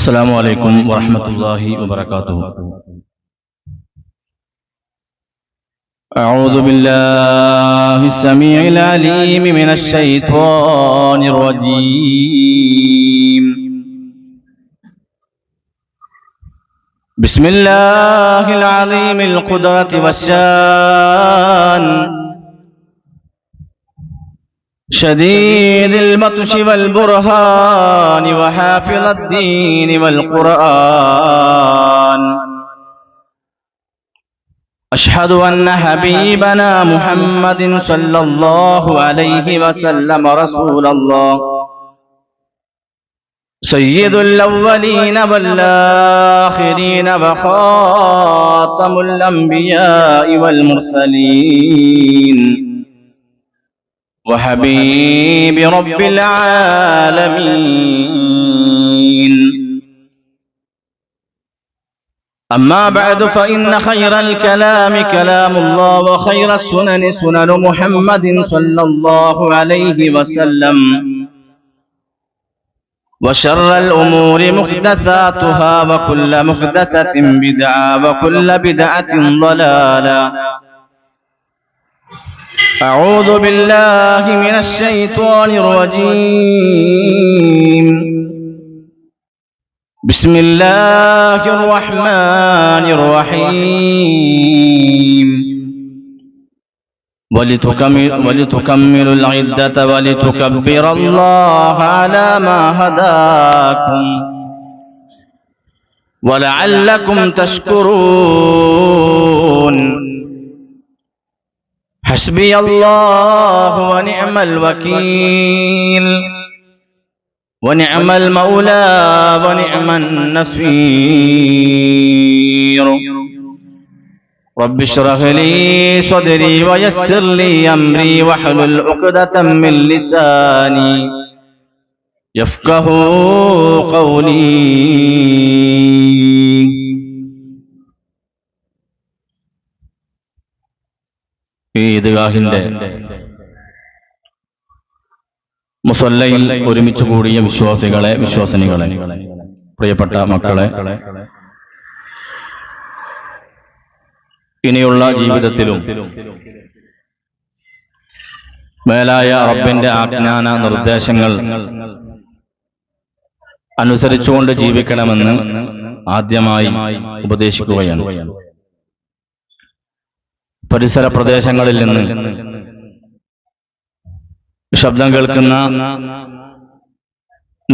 السلام عليكم ورحمة الله وبركاته. أعوذ بالله السميع العليم من الشيطان الرجيم. بسم الله العظيم القدرة والشان شديد البطش والبرهان وحافظ الدين والقرآن. أشهد أن حبيبنا محمد صلى الله عليه وسلم رسول الله سيد الأولين والآخرين وخاتم الأنبياء والمرسلين وحبيب رب العالمين. أما بعد فإن خير الكلام كلام الله وخير السنن سنن محمد صلى الله عليه وسلم وشر الأمور محدثاتها وكل محدثة بدعة وكل بدعة ضلالة. أعوذ بالله من الشيطان الرجيم. بسم الله الرحمن الرحيم. ولتكملوا العدة ولتكبروا الله على ما هداكم ولعلكم تشكرون. حسبي الله ونعم الوكيل ونعم المولى ونعم النصير. رب اشرح لي صدري ويسر لي أمري واحلل عقدة من لساني يفقهوا قولي. ഈദ്ഗാഹിന്റെ മുസല്ലയിൽ ഒരുമിച്ച് കൂടിയ വിശ്വാസികളെ, വിശ്വാസിനികളെ, പ്രിയപ്പെട്ട മക്കളെ, ഇനിയുള്ള ജീവിതത്തിലും മേലായ റബ്ബിന്റെ ആജ്ഞാന നിർദ്ദേശങ്ങൾ അനുസരിച്ചുകൊണ്ട് ജീവിക്കണമെന്ന് ആദ്യമായി ഉപദേശിക്കുകയാണ്. പരിസര പ്രദേശങ്ങളിൽ നിന്ന് ശബ്ദം കേൾക്കുന്ന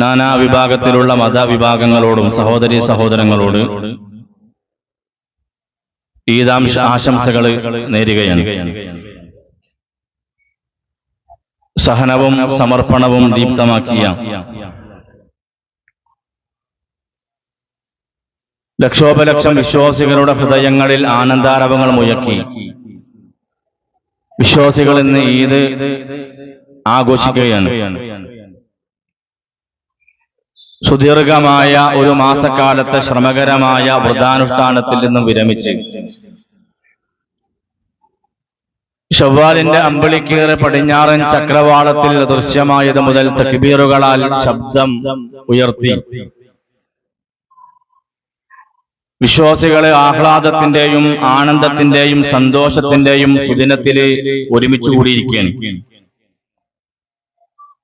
നാനാ വിഭാഗത്തിലുള്ള മതവിഭാഗങ്ങളോടും സഹോദരീ സഹോദരങ്ങളോട് ഈദ് ആശംസകൾ നേരുകയാണ്. സഹനവും സമർപ്പണവും ദീപ്തമാക്കിയ ലക്ഷോപലക്ഷം വിശ്വാസികളുടെ ഹൃദയങ്ങളിൽ ആനന്ദാരവങ്ങൾ മുഴക്കി വിശ്വാസികൾ ഇന്ന് ഈദ് ആഘോഷിക്കുകയാണ്. സുദീർഘമായ ഒരു മാസക്കാലത്തെ ശ്രമകരമായ വ്രതാനുഷ്ഠാനത്തിൽ നിന്നും വിരമിച്ച് ശവ്വാലിന്റെ അമ്പളിക്കേറെ പടിഞ്ഞാറൻ ചക്രവാളത്തിൽ ദൃശ്യമായത് മുതൽ തക്ബീറുകളാൽ ശബ്ദം ഉയർത്തി വിശ്വാസികളെ ആഹ്ലാദത്തിന്റെയും ആനന്ദത്തിന്റെയും സന്തോഷത്തിന്റെയും സുദിനത്തില് ഒരുമിച്ച് കൂടിയിരിക്കുകയാണ്.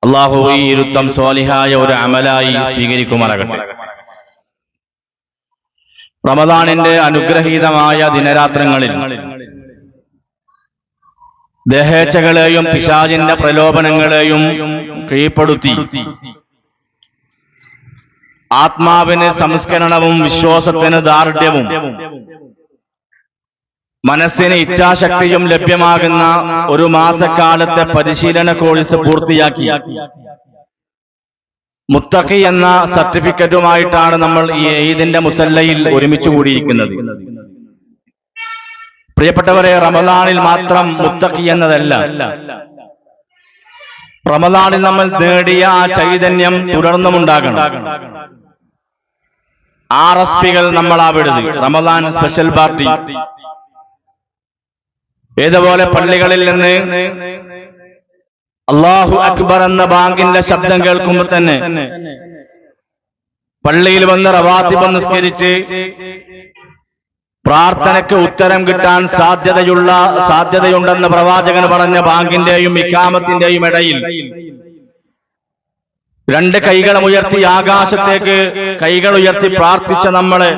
അല്ലാഹു ഈ ഇരുത്തം സ്വാലിഹായ ഒരു അമലായി സ്വീകരിക്കുമാറാകട്ടെ. റമദാനിന്റെ അനുഗ്രഹീതമായ ദിനരാത്രങ്ങളിൽ ദേഹേച്ഛകളെയും പിശാചിന്റെ പ്രലോഭനങ്ങളെയും കീഴ്പ്പെടുത്തി ആത്മാവിന് സംസ്കരണവും വിശ്വാസത്തിന് ദാർഢ്യവും മനസ്സിന് ഇച്ഛാശക്തിയും ലഭ്യമാകുന്ന ഒരു മാസക്കാലത്തെ പരിശീലന കോഴ്സ് പൂർത്തിയാക്കി മുത്തഖി എന്ന സർട്ടിഫിക്കറ്റുമായിട്ടാണ് നമ്മൾ ഈ ഈദിന്റെ മുസല്ലയിൽ ഒരുമിച്ച് കൂടിയിരിക്കുന്നത്. പ്രിയപ്പെട്ടവരെ, റമദാനിൽ മാത്രം മുത്തഖി എന്നതല്ല, റമദാനിൽ നമ്മൾ നേടിയ ആ ചൈതന്യം തുടർന്നുമുണ്ടാകണം. RSPകൾ നമ്മളാവരുത്. റമദാൻ സ്പെഷ്യൽ പാർട്ടി ഏതുപോലെ പള്ളികളിൽ നിന്ന് അല്ലാഹു അക്ബർ എന്ന ബാങ്കിന്റെ ശബ്ദം കേൾക്കുമ്പോൾ തന്നെ പള്ളിയിൽ വന്ന് റവാത്തിബ് നിസ്കരിച്ച് പ്രാർത്ഥനയ്ക്ക് ഉത്തരം കിട്ടാൻ സാധ്യതയുണ്ടെന്ന് പ്രവാചകൻ പറഞ്ഞ ബാങ്കിന്റെയും ഇഖാമത്തിന്റെയും ഇടയിൽ രണ്ട് കൈകളും ഉയർത്തി ആകാശത്തേക്ക് കൈകൾ ഉയർത്തി പ്രാർത്ഥിച്ച നമ്മളെ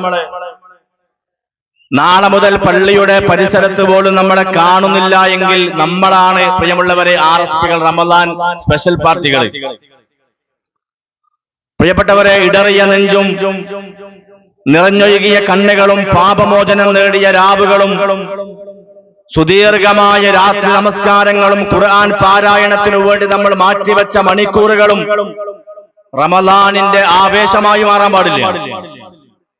നാളെ മുതൽ പള്ളിയുടെ പരിസരത്ത് പോലും നമ്മളെ കാണുന്നില്ല എങ്കിൽ നമ്മളാണ് പ്രിയമുള്ളവരെ RSPകൾ, റമദാൻ സ്പെഷ്യൽ പാർട്ടികൾ. പ്രിയപ്പെട്ടവരെ, ഇടറിയ നെഞ്ചും നിറഞ്ഞൊഴുകിയ കണ്ണുകളും പാപമോചനം നേടിയ രാവുകളും സുദീർഘമായ രാത്രി നമസ്കാരങ്ങളും ഖുർആൻ പാരായണത്തിനു വേണ്ടി നമ്മൾ മാറ്റിവെച്ച മണിക്കൂറുകളും റമദാനിന്റെ ആവേശമായി മാറാൻ പാടില്ല.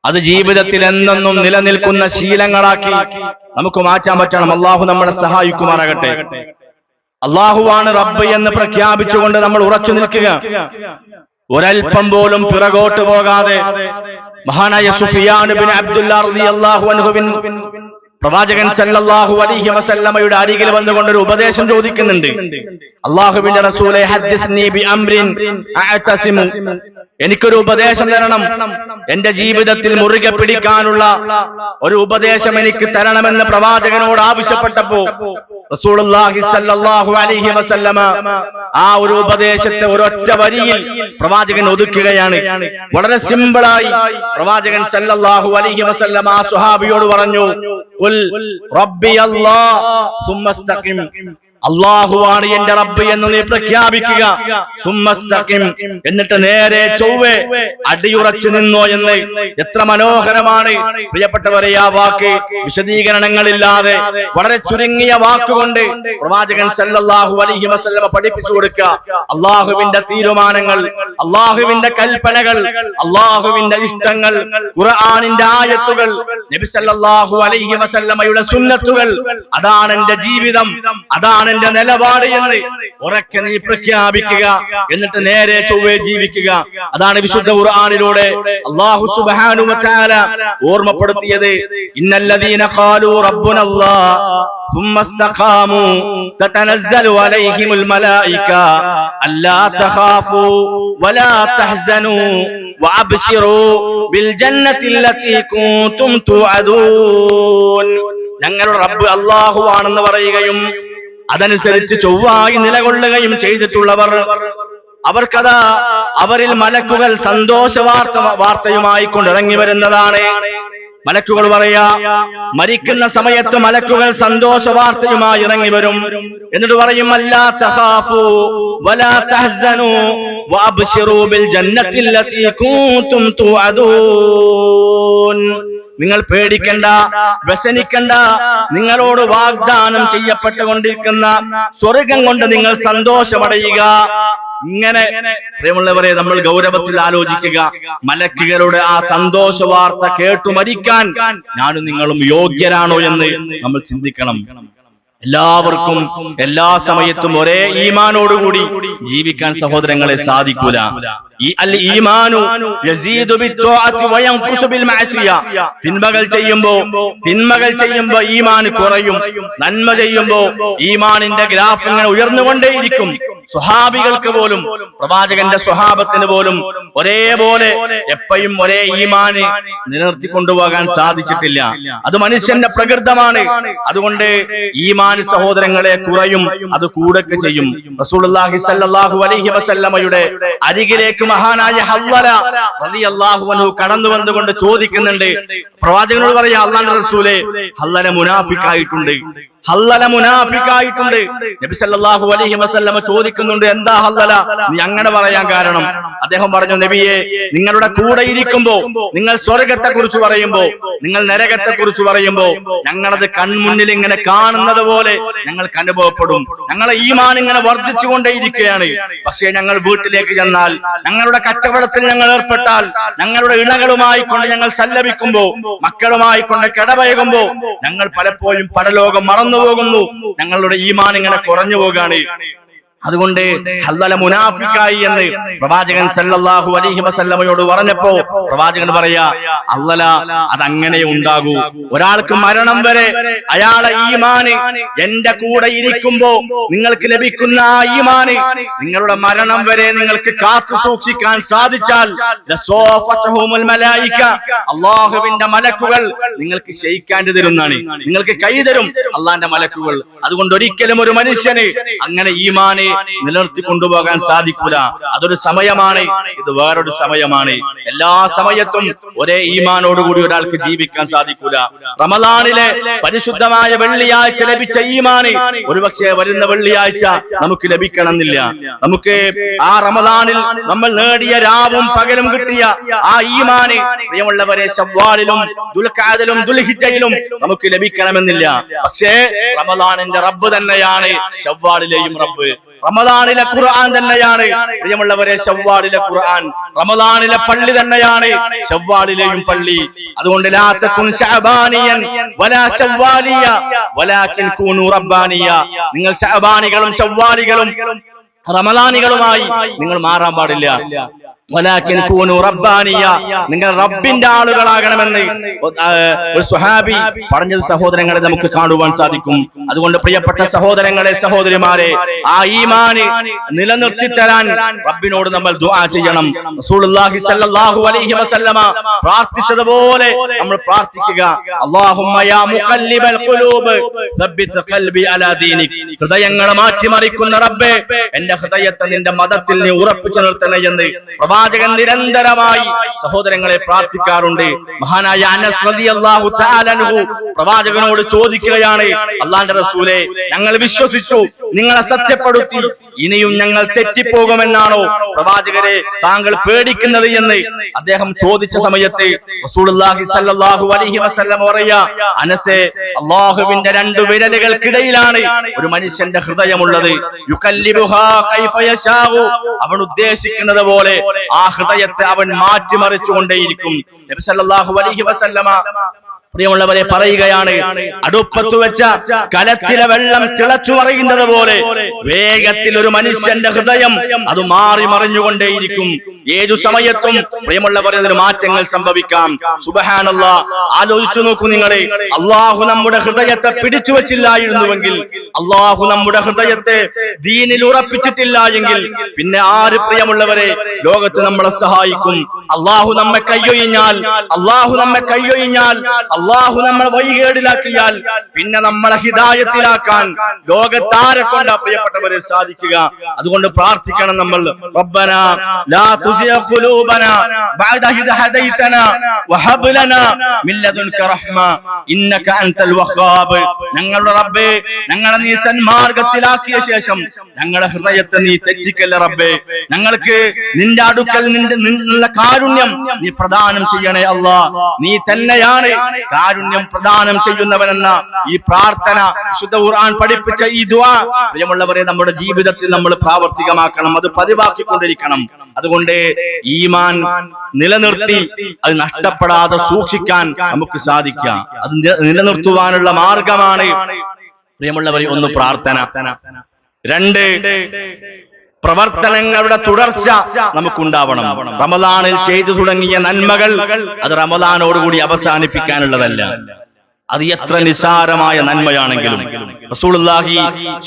അത് ജീവിതത്തിൽ എന്നെന്നും നിലനിൽക്കുന്ന ശീലങ്ങളാക്കി നമുക്ക് മാറ്റാൻ പറ്റണം. അള്ളാഹു നമ്മളെ സഹായിക്കുമാറാകട്ടെ. അള്ളാഹുവാണ് റബ്ബ് എന്ന് പ്രഖ്യാപിച്ചുകൊണ്ട് നമ്മൾ ഉറച്ചു നിൽക്കുക. ഒരൽപ്പം പോലും പിറകോട്ട് പോകാതെ മഹാനായ സുഫിയാൻ ഇബ്നു അബ്ദുല്ലാ റളിയല്ലാഹു അൻഹുവിൻ പ്രവാചകൻ സല്ലല്ലാഹു അലൈഹി വസല്ലമയുടെ അരികിൽ വന്നുകൊണ്ട് ഒരു ഉപദേശം ചോദിക്കുന്നുണ്ട്. അല്ലാഹുവിന്റെ റസൂലേ, ഹദ്ദിസ്നി ബി അംറിൻ അഅതസിമു, എനിക്കൊരു ഉപദേശം തരണം, എന്റെ ജീവിതത്തിൽ മുറുകെ പിടിക്കാനുള്ള ഒരു ഉപദേശം എനിക്ക് തരണമെന്ന് പ്രവാചകനോട് ആവശ്യപ്പെട്ടപ്പോ റസൂലുള്ളാഹി സ്വല്ലല്ലാഹു അലൈഹി വസല്ലമ ആ ഒരു ഉപദേശത്തെ ഒരൊറ്റ വരിയിൽ പ്രവാചകൻ ഒതുക്കുകയാണ്. വളരെ സിമ്പിളായി പ്രവാചകൻ സല്ലല്ലാഹു അലൈഹി വസല്ലമ ആ സ്വഹാബിയോട് പറഞ്ഞു, ഖുൽ റബ്ബി അല്ലാഹ് സുമ്മസ്തഖിം, അല്ലാഹുവാണ് എന്റെ റബ്ബ് എന്ന് നീ പ്രഖ്യാപിക്കുക. സുമ്മസ്തഖിം, എന്നിട്ട് നേരെ ചൊവ്വേ അടിയുറച്ചു നിന്നോ എന്ന്. എത്ര മനോഹരമാണ് പ്രിയപ്പെട്ടവരെ ആ വാക്ക്. വിശദീകരണങ്ങളില്ലാതെ വളരെ ചുരുങ്ങിയ വാക്കുകൊണ്ട് പ്രവാചകൻ സല്ലല്ലാഹു അലൈഹി വസല്ലമ പഠിപ്പിച്ചു കൊടുക്കുക. അല്ലാഹുവിന്റെ തീരുമാനങ്ങൾ, അല്ലാഹുവിന്റെ കൽപ്പനകൾ, അല്ലാഹുവിന്റെ ഇഷ്ടങ്ങൾ, ഖുർആനിന്റെ ആയത്തുകൾ, നബി സല്ലല്ലാഹു അലൈഹി വസല്ലമയുടെ സുന്നത്തുകൾ, അതാണ് എന്റെ ജീവിതം, അതാണ് എന്റെ നിലപാട് എന്ന് ഉറക്കെ നീ പ്രഖ്യാപിക്കുക. എന്നിട്ട് നേരെ ചൊവ്വേ ജീവിക്കുക. അതാണ് വിശുദ്ധ ഖുർആനിലൂടെ അല്ലാഹു സുബ്ഹാനഹു വ തആല ഓർമ്മപ്പെടുത്തിയത്. ഇന്നല്ലദീന ഖാലൂ റബ്ബുനല്ലാഹ് ثم استقاموا تتنزل عليهم الملائكة ألا تخافوا ولا تحزنوا وأبشروا بالجنة التي كنتم توعدون. ഞങ്ങളുടെ റബ്ബ് അല്ലാഹു ആണെന്ന് പറയുകയും അതനുസരിച്ച് ചൊവ്വായി നിലകൊള്ളുകയും ചെയ്തിട്ടുള്ളവർ, അവർക്കതാ അവരിൽ മലക്കുകൾ സന്തോഷ വാർത്തയുമായി കൊണ്ടിറങ്ങി വരുന്നതാണ്. മലക്കുകൾ പറയാ, മരിക്കുന്ന സമയത്ത് മലക്കുകൾ സന്തോഷ വാർത്തയുമായി ഇറങ്ങി വരും. എന്നിട്ട് പറയും, അല്ലാ തഖാഫു വലാ തഹ്സനു വഅബ്ശിറൂ ബിൽ ജന്നത്തിൽ ലതീ കുൻതും തുഅദൂൻ. നിങ്ങൾ പേടിക്കണ്ട, വ്യസനിക്കണ്ട, നിങ്ങളോട് വാഗ്ദാനം ചെയ്യപ്പെട്ടുകൊണ്ടിരിക്കുന്ന സ്വർഗം കൊണ്ട് നിങ്ങൾ സന്തോഷമടയുക. ഇങ്ങനെ പ്രിയമുള്ളവരെ നമ്മൾ ഗൗരവത്തിൽ ആലോചിക്കുക. മലക്കുകളുടെ ആ സന്തോഷ വാർത്ത കേട്ടു മരിക്കാൻ ഞാനും നിങ്ങളും യോഗ്യരാണോ എന്ന് നമ്മൾ ചിന്തിക്കണം. എല്ലാവർക്കും എല്ലാ സമയത്തും ഒരേ ഈമാനോടുകൂടി ജീവിക്കാൻ സഹോദരങ്ങളെ സാധിക്കൂല. തിന്മകൾ ചെയ്യുമ്പോ ഈമാൻ കുറയും, നന്മ ചെയ്യുമ്പോ ഈമാനിന്റെ ഗ്രാഫ് ഇങ്ങനെ ഉയർന്നുകൊണ്ടേയിരിക്കും. സ്വഹാബികൾക്ക് പോലും, പ്രവാചകന്റെ സ്വഹാബത്തിന് പോലും ഒരേപോലെ എപ്പോഴും ഒരേ ഈമാന് നിലനിർത്തിക്കൊണ്ടുപോകാൻ സാധിച്ചിട്ടില്ല. അത് മനുഷ്യന്റെ പ്രകൃതമാണ്. അതുകൊണ്ട് ഈമാൻ സഹോദരങ്ങളെ കുറയും, അത് കൂടൊക്കെ ചെയ്യും. റസൂലുള്ളാഹി സ്വല്ലല്ലാഹു അലൈഹി വസല്ലമയുടെ അരികിലേക്ക് മഹാനായ ഹല്ലല റളിയല്ലാഹു അൻഹു കടന്നു വന്നുകൊണ്ട് ചോദിക്കുന്നുണ്ട്. പ്രവാചകനോട് പറയാ, അല്ലാഹുവിന്റെ റസൂലേ, ഹല്ലല മുനാഫിക്കായിട്ടുണ്ട്, ഹല്ലല മുനാഫിക്കായിട്ടുണ്ട്. നബി സല്ലല്ലാഹു അലൈഹി വസല്ലമ ചോദിക്കുന്നുണ്ട്, എന്താ ഹല്ലല നീ അങ്ങനെ പറയാൻ കാരണം? അദ്ദേഹം പറഞ്ഞു, നബിയെ, നിങ്ങളുടെ കൂടെ ഇരിക്കുമ്പോ നിങ്ങൾ സ്വർഗത്തെ കുറിച്ച് പറയുമ്പോ, നിങ്ങൾ നരകത്തെ കുറിച്ച് പറയുമ്പോ ഞങ്ങളത് കൺമുന്നിൽ ഇങ്ങനെ കാണുന്നത് പോലെ ഞങ്ങൾക്ക് അനുഭവപ്പെടും. ഞങ്ങളെ ഈമാൻ ഇങ്ങനെ വർദ്ധിച്ചുകൊണ്ടേയിരിക്കുകയാണ്. പക്ഷേ ഞങ്ങൾ വീട്ടിലേക്ക് ചെന്നാൽ, ഞങ്ങളുടെ കച്ചവടത്തിൽ ഞങ്ങൾ ഏർപ്പെട്ടാൽ, ഞങ്ങളുടെ ഇണകളുമായി കൊണ്ട് ഞങ്ങൾ സല്ലപിക്കുമ്പോ, മക്കളുമായി കൊണ്ട് കിടപഴകുമ്പോ ഞങ്ങൾ പലപ്പോഴും പരലോകം മറന്നുപോകുന്നു. ഞങ്ങളുടെ ഈമാൻ ഇങ്ങനെ കുറഞ്ഞു പോകാണ്. അതുകൊണ്ട് ഹല്ലല മുനാഫിക്കായി എന്ന് പ്രവാചകൻ സല്ലല്ലാഹു അലൈഹി വസല്ലമയോട് പറഞ്ഞപ്പോ പ്രവാചകൻ പറയാ, അല്ലല അതങ്ങനെ ഉണ്ടാകൂ. ഒരാൾക്ക് മരണം വരെ അയാളെ ഈമാന് എന്റെ കൂടെ ഇരിക്കുമ്പോ നിങ്ങൾക്ക് ലഭിക്കുന്ന ആ ഈമാന് നിങ്ങളുടെ മരണം വരെ നിങ്ങൾക്ക് കാത്തു സൂക്ഷിക്കാൻ സാധിച്ചാൽ അല്ലാഹുവിന്റെ മലക്കുകൾ നിങ്ങൾക്ക് ഷെയ്ക്കാൻഡ് തരുന്നതാണ്, നിങ്ങൾക്ക് കൈ തരും അള്ളാന്റെ മലക്കുകൾ. അതുകൊണ്ട് ഒരിക്കലും ഒരു മനുഷ്യന് അങ്ങനെ ഈമാന് നിലനിർത്തി കൊണ്ടുപോകാൻ സാധിക്കൂല. അതൊരു സമയമാണ്, ഇത് വേറൊരു സമയമാണ്. എല്ലാ സമയത്തും ഒരേ ഈമാനോടുകൂടി ഒരാൾക്ക് ജീവിക്കാൻ സാധിക്കൂല. റമളാനിലെ പരിശുദ്ധമായ വെള്ളിയാഴ്ച ലഭിച്ച ഈമാന് ഒരുപക്ഷെ വരുന്ന വെള്ളിയാഴ്ച നമുക്ക് ലഭിക്കണമെന്നില്ല. നമുക്ക് ആ റമളാനിൽ നമ്മൾ നേടിയ രാവും പകലും കിട്ടിയ ആ ഈമാന് പ്രിയമുള്ളവരെ ശവ്വാലിലും ദുൽഖഅദിലും ദുൽഹിജ്ജയിലും നമുക്ക് ലഭിക്കണമെന്നില്ല. പക്ഷേ റമളാനിന്റെ റബ്ബ് തന്നെയാണ് ശവ്വാലിലെയും റബ്ബ്. റമളാനിലെ ഖുർആൻ തന്നെയാണ് പ്രിയമുള്ളവരെ ശവ്വാലിലെ ഖുർആൻ. റമളാനിലെ പള്ളി തന്നെയാണ് ശവ്വാലിലെയും പള്ളി. അതുകൊണ്ട് ലാ തകുൻ ശഅബാനിയൻ വലാ ശവ്വാലിയ വലാകിൻ കൂനു റബ്ബാനിയ. നിങ്ങൾ ശഅബാനികളും ശവ്വാലികളും റമളാനികളുമായി നിങ്ങൾ മാറാൻ പാടില്ല. വലാകിൻ കൂനു റബ്ബാനിയ, നിങ്ങൾ റബ്ബിന്റെ ആളുകളാകണമെന്ന് ഒരു സ്വഹാബി പറഞ്ഞത് സഹോദരങ്ങളെ നമുക്ക് കാണുവാൻ സാധിക്കും. അതുകൊണ്ട് പ്രിയപ്പെട്ട സഹോദരങ്ങളെ സഹോദരിമാരെ, ആ ഈമാന് നിലനിർത്തി തരാൻ റബ്ബിനോട് നമ്മൾ ദുആ ചെയ്യണം. റസൂലുള്ളാഹി സ്വല്ലല്ലാഹു അലൈഹി വസല്ലമ പ്രാർത്ഥിച്ചതുപോലെ നമ്മൾ പ്രാർത്ഥിക്കുക. അല്ലാഹുമ്മ യാ മുഖല്ലിബൽ ഖുലൂബ് സബ്ബിത് ഖൽബി അലാ ദീനിക്. ഹൃദയങ്ങളെ മാറ്റിമറിക്കുന്ന റബ്ബേ, എന്റെ ഹൃദയത്തെ നിന്റെ മതത്തിൽ നീ ഉറപ്പിച്ചു നിർത്തണേ എന്ന് പ്രവാചകൻ നിരന്തരമായി സഹോദരങ്ങളെ പ്രാർത്ഥിക്കാറുണ്ട്. മഹാനായ അനസ് റളിയല്ലാഹു തആല അൻഹു പ്രവാചകനോട് ചോദിക്കുകയാണ്, അല്ലാഹുവിന്റെ റസൂലേ, ഞങ്ങൾ വിശ്വസിച്ചു, നിങ്ങളെ സത്യപ്പെടുത്തി, ഇനിയും ഞങ്ങൾ തെറ്റിപ്പോകുമെന്നാണോ പ്രവാചകരെ താങ്കൾ പേടിക്കുന്നത് എന്ന് അദ്ദേഹം ചോദിച്ച സമയത്ത് റസൂലുള്ളാഹി സ്വല്ലല്ലാഹു അലൈഹി വസല്ലം പറയാ, അനസേ, അല്ലാഹുവിന്റെ രണ്ട് വിരലുകൾക്കിടയിലാണ് ഒരു മനുഷ്യന്റെ ഹൃദയമുള്ളത്. യുകല്ലിബുഹാ കൈഫ യശാഉ, അവൻ ഉദ്ദേശിക്കുന്നത് പോലെ ആ ഹൃദയത്തെ അവൻ മാറ്റിമറിച്ചുകൊണ്ടേയിരിക്കും. നബി സല്ലല്ലാഹു അലൈഹി വസല്ലമ പ്രിയമുള്ളവരെ പറയുകയാണ്, അടുപ്പത്തു വെച്ച കലത്തിലെ വെള്ളം തിളച്ചു മറിയുന്നത് പോലെ വേഗത്തിൽ ഒരു മനുഷ്യന്റെ ഹൃദയം അത് മാറി മറിഞ്ഞുകൊണ്ടേയിരിക്കും. ഏതു സമയത്തും പ്രിയമുള്ളവരെ ഒരു മാറ്റങ്ങൾ സംഭവിക്കാം. സുബ്ഹാനല്ലാഹ്, ആലോചിച്ചു നോക്കൂ നിങ്ങളെ. അള്ളാഹു നമ്മുടെ ഹൃദയത്തെ പിടിച്ചു വെച്ചില്ലായിരുന്നുവെങ്കിൽ, അള്ളാഹു നമ്മുടെ ഹൃദയത്തെ ദീനിൽ ഉറപ്പിച്ചിട്ടില്ല എങ്കിൽ പിന്നെ ആര് പ്രിയമുള്ളവരെ ലോകത്ത് നമ്മളെ സഹായിക്കും? അള്ളാഹു നമ്മെ കയ്യൊഴിഞ്ഞാൽ, അള്ളാഹു നമ്മളെ വഴികേടിലാക്കിയാൽ പിന്നെ നമ്മളെ ഹിദായത്തിലാക്കാൻ ലോകത്താരെ കൊണ്ടാ പ്രിയപ്പെട്ടവരെ സാധിക്കുക? അതുകൊണ്ട് പ്രാർത്ഥിക്കണം നമ്മൾ. റബ്ബനാ ലാ തുസിഗ ഖുലൂബനാ ബഅദ ഇദ് ഹദൈതനാ വഹബ് ലനാ മിൻ ലദുൻക റഹ്മ ഇന്നക അൻതൽ വഖാബ്. ഞങ്ങളുടെ റബ്ബേ, ഞങ്ങളെ നീ സന്മാർഗത്തിലാക്കിയ ശേഷം ഞങ്ങളുടെ ഹൃദയത്തെ നീ തെറ്റിക്കല്ല റബ്ബേ. ഞങ്ങൾക്ക് നിന്റെ അടുക്കൽ നിന്നുള്ള കാരുണ്യം നീ പ്രദാനം ചെയ്യണേ അല്ലാഹ്. നീ തന്നെയാണ് കാരുണ്യം പ്രദാനം ചെയ്യുന്നവനെന്ന ഈ പ്രാർത്ഥന വിശുദ്ധ ഖുർആൻ പഠിപ്പിച്ച ഈ ദുആ പ്രിയമുള്ളവരെ നമ്മുടെ ജീവിതത്തിൽ നമ്മൾ പ്രാവർത്തികമാക്കണം, അത് പതിവാക്കിക്കൊണ്ടിരിക്കണം. അതുകൊണ്ട് ഈമാൻ നിലനിർത്തി അത് നഷ്ടപ്പെടാതെ സൂക്ഷിക്കാൻ നമുക്ക് സാധിക്കാം. അത് നിലനിർത്തുവാനുള്ള മാർഗമാണ് പ്രിയമുള്ളവരെ ഒന്ന് പ്രാർത്ഥന, രണ്ട് പ്രവർത്തനങ്ങളുടെ തുടർച്ച നമുക്കുണ്ടാവണം. റമളാനിൽ ചെയ്തു തുടങ്ങിയ നന്മകൾ അത് റമളാനോടുകൂടി അവസാനിപ്പിക്കാനുള്ളതല്ല. അത് എത്ര നിസാരമായ നന്മയാണെങ്കിലും റസൂലുള്ളാഹി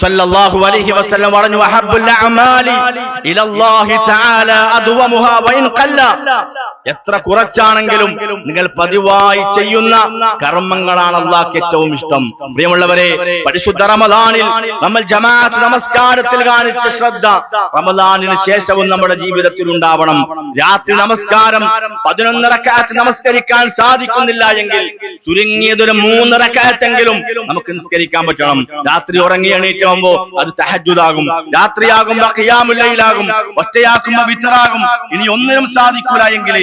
സ്വല്ലല്ലാഹു അലൈഹി വസല്ലം പറഞ്ഞു, അഹബ്ബുൽ അഅമാലി ഇലല്ലാഹി തആല അദ്വമുഹാ വഇൻ ഖല്ല. എത്ര കുറച്ചാണെങ്കിലും നിങ്ങൾ പതിവായി ചെയ്യുന്ന കർമ്മങ്ങളാണ് അല്ലാഹുവിന് ഏറ്റവും ഇഷ്ടം. പ്രിയമുള്ളവരെ, പരിശുദ്ധ റമളാനിൽ നമ്മൾ ജമാഅത്ത് നമസ്കാരത്തിൽ കാണിച്ച ശ്രദ്ധ റമളാനിന് ശേഷവും നമ്മുടെ ജീവിതത്തിൽ ഉണ്ടാവണം. രാത്രി നമസ്കാരം 11 റക്അത്ത് നമസ്കരിക്കാൻ സാധിക്കുന്നില്ല എങ്കിൽ ചുരുങ്ങിയതൊരു 3 റക്അത്തെങ്കിലും നമുക്ക് നിസ്കരിക്കാൻ പറ്റണം. രാത്രി ഉറങ്ങി എണീറ്റാകുമ്പോ അത് തഹജ്ജുദാകും, രാത്രിയാകുമ്പോ ഖിയാമുൽ ലൈലാകും, ഒറ്റയാക്കുമ്പോ വിത്റാകും. ഇനി ഒന്നിനും സാധിക്കൂല എങ്കിൽ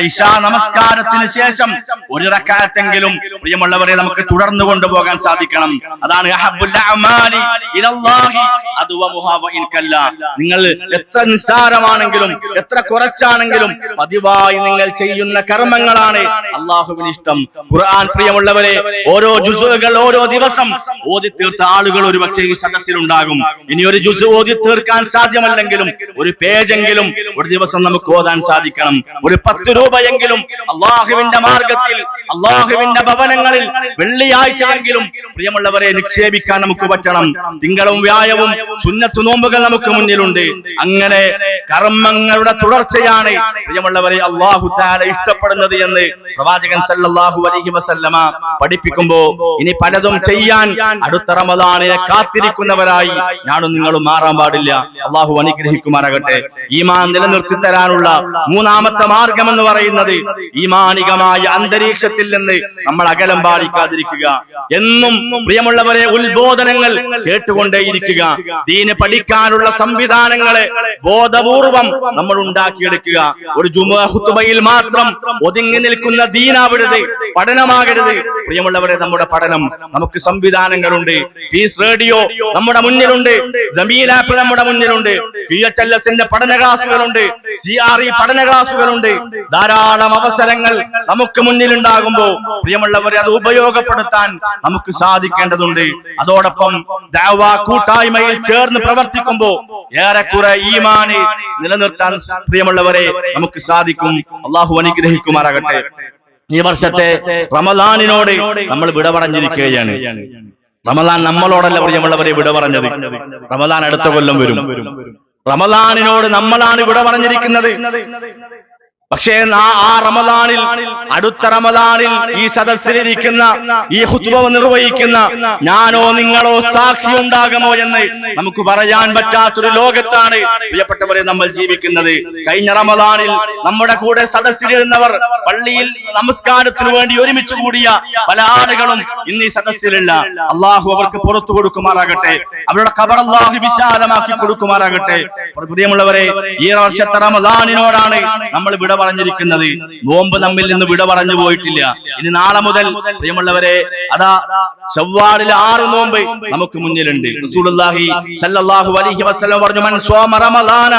ഇശാ നമസ്കാരത്തിന് ശേഷം 1 റക്അത്തെങ്കിലും പ്രിയമുള്ളവരെ നമുക്ക് തുടർന്നു കൊണ്ടുപോകാൻ സാധിക്കണം. അതാണ് അഹബ്ബുൽ അഅമാലി ഇലല്ലാഹി അദ്വമുഹാ വഇൻ ഖല്ല. നിങ്ങൾ എത്ര നിസ്സാരമാണെങ്കിലും എത്ര കുറച്ചാണെങ്കിലും പതിവായി നിങ്ങൾ ചെയ്യുന്ന കർമ്മങ്ങളാണ് അള്ളാഹുവിന് ഇഷ്ടം. ഖുർആൻ പ്രിയമുള്ളവരെ ഓരോ ജുസുകൾ ഓരോ ദിവസം ഓതി തീർത്ത ആളുകൾ ഒരുപക്ഷെ ഈ സദസ്സിലുണ്ടാകും. ഇനി ഒരു ജുസ് ഓതി തീർക്കാൻ സാധ്യമല്ലെങ്കിലും ഒരു പേജെങ്കിലും ഒരു ദിവസം നമുക്ക് ഓതാൻ സാധിക്കണം. ഒരു 10 രൂപയെങ്കിലും അള്ളാഹുവിന്റെ മാർഗത്തിൽ അള്ളാഹുവിന്റെ ഭവനങ്ങളിൽ വെള്ളിയാഴ്ചയെങ്കിലും പ്രിയമുള്ളവരെ നിക്ഷേപിക്കാൻ നമുക്ക് പറ്റണം. തിങ്കളും വ്യാഴവും സുന്നത്ത് നോമ്പുകൾ നമുക്ക് മുന്നിലുണ്ട്. അങ്ങനെ കർമ്മങ്ങളുടെ തുടർച്ചയാണ് പ്രിയമുള്ളവരെ അല്ലാഹു തആല ഇഷ്ടപ്പെടുന്നത് എന്ന് പ്രവാചകൻ സല്ലല്ലാഹു അലൈഹി വസല്ലമ പഠിപ്പിക്കുമ്പോൾ ഇനി പലതും ചെയ്യാൻ അടുത്ത റമദാനിനെ കാത്തിരിക്കുന്നവരായി ഞാനും നിങ്ങളും മാറാൻ പാടില്ല. അല്ലാഹു അനുഗ്രഹിക്കുമാറാകട്ടെ. ഈമാൻ നിലനിർത്തി തരാനുള്ള മൂന്നാമത്തെ മാർഗം എന്ന് പറയുന്നത് ഈമാനികമായ അന്തരീക്ഷത്തിൽ നിന്ന് നമ്മൾ അകലം പാലിക്കാതിരിക്കുക. എന്നും പ്രിയമുള്ളവരെ ഉത്ബോധനങ്ങൾ കേട്ടുകൊണ്ടേയിരിക്കുക. ദീന് പഠിക്കാനുള്ള സംവിധാനങ്ങളെ ബോധപൂർവം നമ്മൾ ഉണ്ടാക്കിയെടുക്കുക. ഒരു ജുമുഅ ഖുതുബയിൽ മാത്രം ഒതുങ്ങി നിൽക്കുന്ന ദീനാവരുത്, പഠനമാകരുത്. പ്രിയമുള്ളവരെ നമ്മുടെ പഠനം നമുക്ക് സംവിധാനങ്ങളുണ്ട്. പീസ് റേഡിയോ നമ്മുടെ മുന്നിലുണ്ട്, ജമീൽ ആപ്പ് നമ്മുടെ മുന്നിലുണ്ട്, PHLSന്റെ പഠന ക്ലാസുകളുണ്ട്, CRE പഠന ക്ലാസുകളുണ്ട്. ധാരാളം അവസരങ്ങൾ നമുക്ക് മുന്നിലുണ്ടാകുമ്പോൾ പ്രിയമുള്ളവരെ അത് ഉപയോഗപ്പെടുത്താൻ നമുക്ക് സാധിക്കേണ്ടതുണ്ട്. അതോടൊപ്പം ദഅവ കൂട്ടായ്മയിൽ ചേർന്ന് പ്രവർത്തിക്കുമ്പോൾ ഏറെക്കുറെ ഈമാന് നിലനിർത്താൻ പ്രിയമുള്ളവരെ നമുക്ക് സാധിക്കും. അല്ലാഹു അനുഗ്രഹിക്കുമാറാകട്ടെ. ഈ വർഷത്തെ റമദാനിനോട് നമ്മൾ വിട പറഞ്ഞിരിക്കുകയാണ്. റമദാൻ നമ്മളോടല്ല പ്രിയമുള്ളവരെ വിട പറഞ്ഞത്. റമദാൻ അടുത്ത കൊല്ലം വരും. റമദാനിനോട് നമ്മളാണ് വിട പറഞ്ഞിരിക്കുന്നത്. പക്ഷേ ആ റമദാനിൽ അടുത്ത റമദാനിൽ ഈ സദസ്സിലിരിക്കുന്ന ഈ ഖുത്ബ നിർവഹിക്കുന്ന ഞാനോ നിങ്ങളോ സാക്ഷി ഉണ്ടാകുമോ എന്ന് നമുക്ക് പറയാൻ പറ്റാത്തൊരു ലോകത്താണ് പ്രിയപ്പെട്ടവരെ നമ്മൾ ജീവിക്കുന്നത്. കഴിഞ്ഞ റമദാനിൽ നമ്മുടെ കൂടെ സദസ്സിലിരുന്നവർ, പള്ളിയിൽ നമസ്കാരത്തിന് വേണ്ടി ഒരുമിച്ച് കൂടിയ പല ആളുകളും ഇന്ന് ഈ സദസ്സിലില്ല. അള്ളാഹു അവർക്ക് പുറത്തു കൊടുക്കുമാറാകട്ടെ. അവരുടെ ഖബർ അള്ളാഹു വിശാലമാക്കി കൊടുക്കുമാറാകട്ടെ. പ്രിയമുള്ളവരെ ഈ വർഷത്തെ റമദാനിനോടാണ് നമ്മൾ വിട പറഞ്ഞിരിക്കുന്നത്. നോമ്പ് നമ്മിൽ നിന്ന് വിട പറഞ്ഞു പോയിട്ടില്ല. ഇനി നാളെ മുതൽ പ്രിയമുള്ളവരെ അതാ ശവ്വാലിലെ 6 നോമ്പ് നമുക്ക് മുന്നിലുണ്ട്. റസൂലുള്ളാഹി സല്ലല്ലാഹു അലൈഹി വസല്ലം പറഞ്ഞു, മൻ സ്വമ റമദാന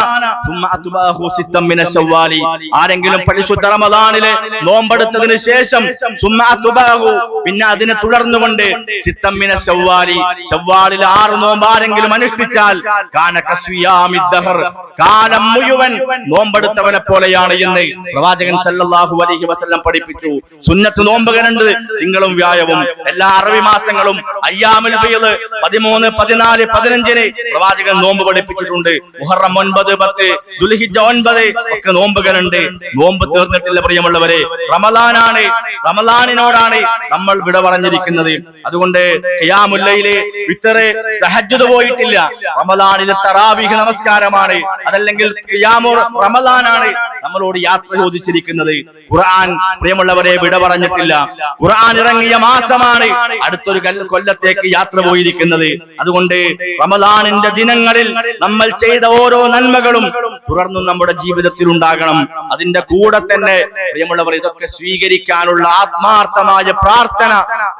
സുമ്മ അത്ബഅഹു സിത്തം മിന ശവ്വാലി. ആരെങ്കിലും പരിശുദ്ധ റമദാനിലെ നോമ്പെടുത്തതിനു ശേഷം സുമ്മ അത്ബഅഹു പിന്നെ അതിനെ തുടർന്നുകൊണ്ട് സിത്തം മിന ശവ്വാലി ശവ്വാലിലെ 6 നോമ്പ് ആരെങ്കിലും അനുഷ്ഠിച്ചാൽ കാന കസ്വിയാമി ദഹർ, കാലം മുഴുവൻ നോമ്പെടുത്തവനെ പോലെയാണ് എന്ന് പ്രവാചകൻ സല്ലല്ലാഹു അലൈഹി വസല്ലം പഠിപ്പിച്ചു. സുന്നത്ത് നോമ്പുകളുണ്ട് തിങ്കളും വ്യാഴവും. എല്ലാ അറബി മാസങ്ങളും അയ്യാമുൽ ബൈദ് 13, 14, 15 പ്രവാചകൻ നോമ്പ് പഠിപ്പിച്ചിട്ടുണ്ട്. മുഹറം 9, 10, ദുൽഹിജ്ജ 9 ഒക്കെ നോമ്പുകളുണ്ട്. നോമ്പ് തീർന്നിട്ടില്ല പ്രിയമുള്ളവരെ. റമദാനാണ്, റമദാനിനോടാണ് നമ്മൾ വിട പറഞ്ഞിരിക്കുന്നത്. അതുകൊണ്ട് ഖിയാമുൽ ലൈല്, വിത്റ്, തഹജ്ജുദ് പോയിട്ടില്ല. റമദാനിലെ തറാവീഹ് നമസ്കാരമാണ്, അതല്ലെങ്കിൽ ഖിയാമുർ റമദാനാണ് നമ്മളോട് യാത്ര ചോദിച്ചിരിക്കുന്നത്. ഖുർആൻ പ്രിയമുള്ളവരെ വിട പറഞ്ഞിട്ടില്ല. ഖുർആൻ ഇറങ്ങിയ മാസമാണ് അടുത്തൊരു കൊല്ലത്തേക്ക് യാത്ര പോയിരിക്കുന്നത്. അതുകൊണ്ട് റമദാനിന്റെ ദിനങ്ങളിൽ നമ്മൾ ചെയ്ത ഓരോ നന്മകളും തുടർന്നും നമ്മുടെ ജീവിതത്തിൽ ഉണ്ടാകണം. അതിന്റെ കൂടെ തന്നെ പ്രിയമുള്ളവർ ഇതൊക്കെ സ്വീകരിക്കാനുള്ള ആത്മാർത്ഥമായ പ്രാർത്ഥന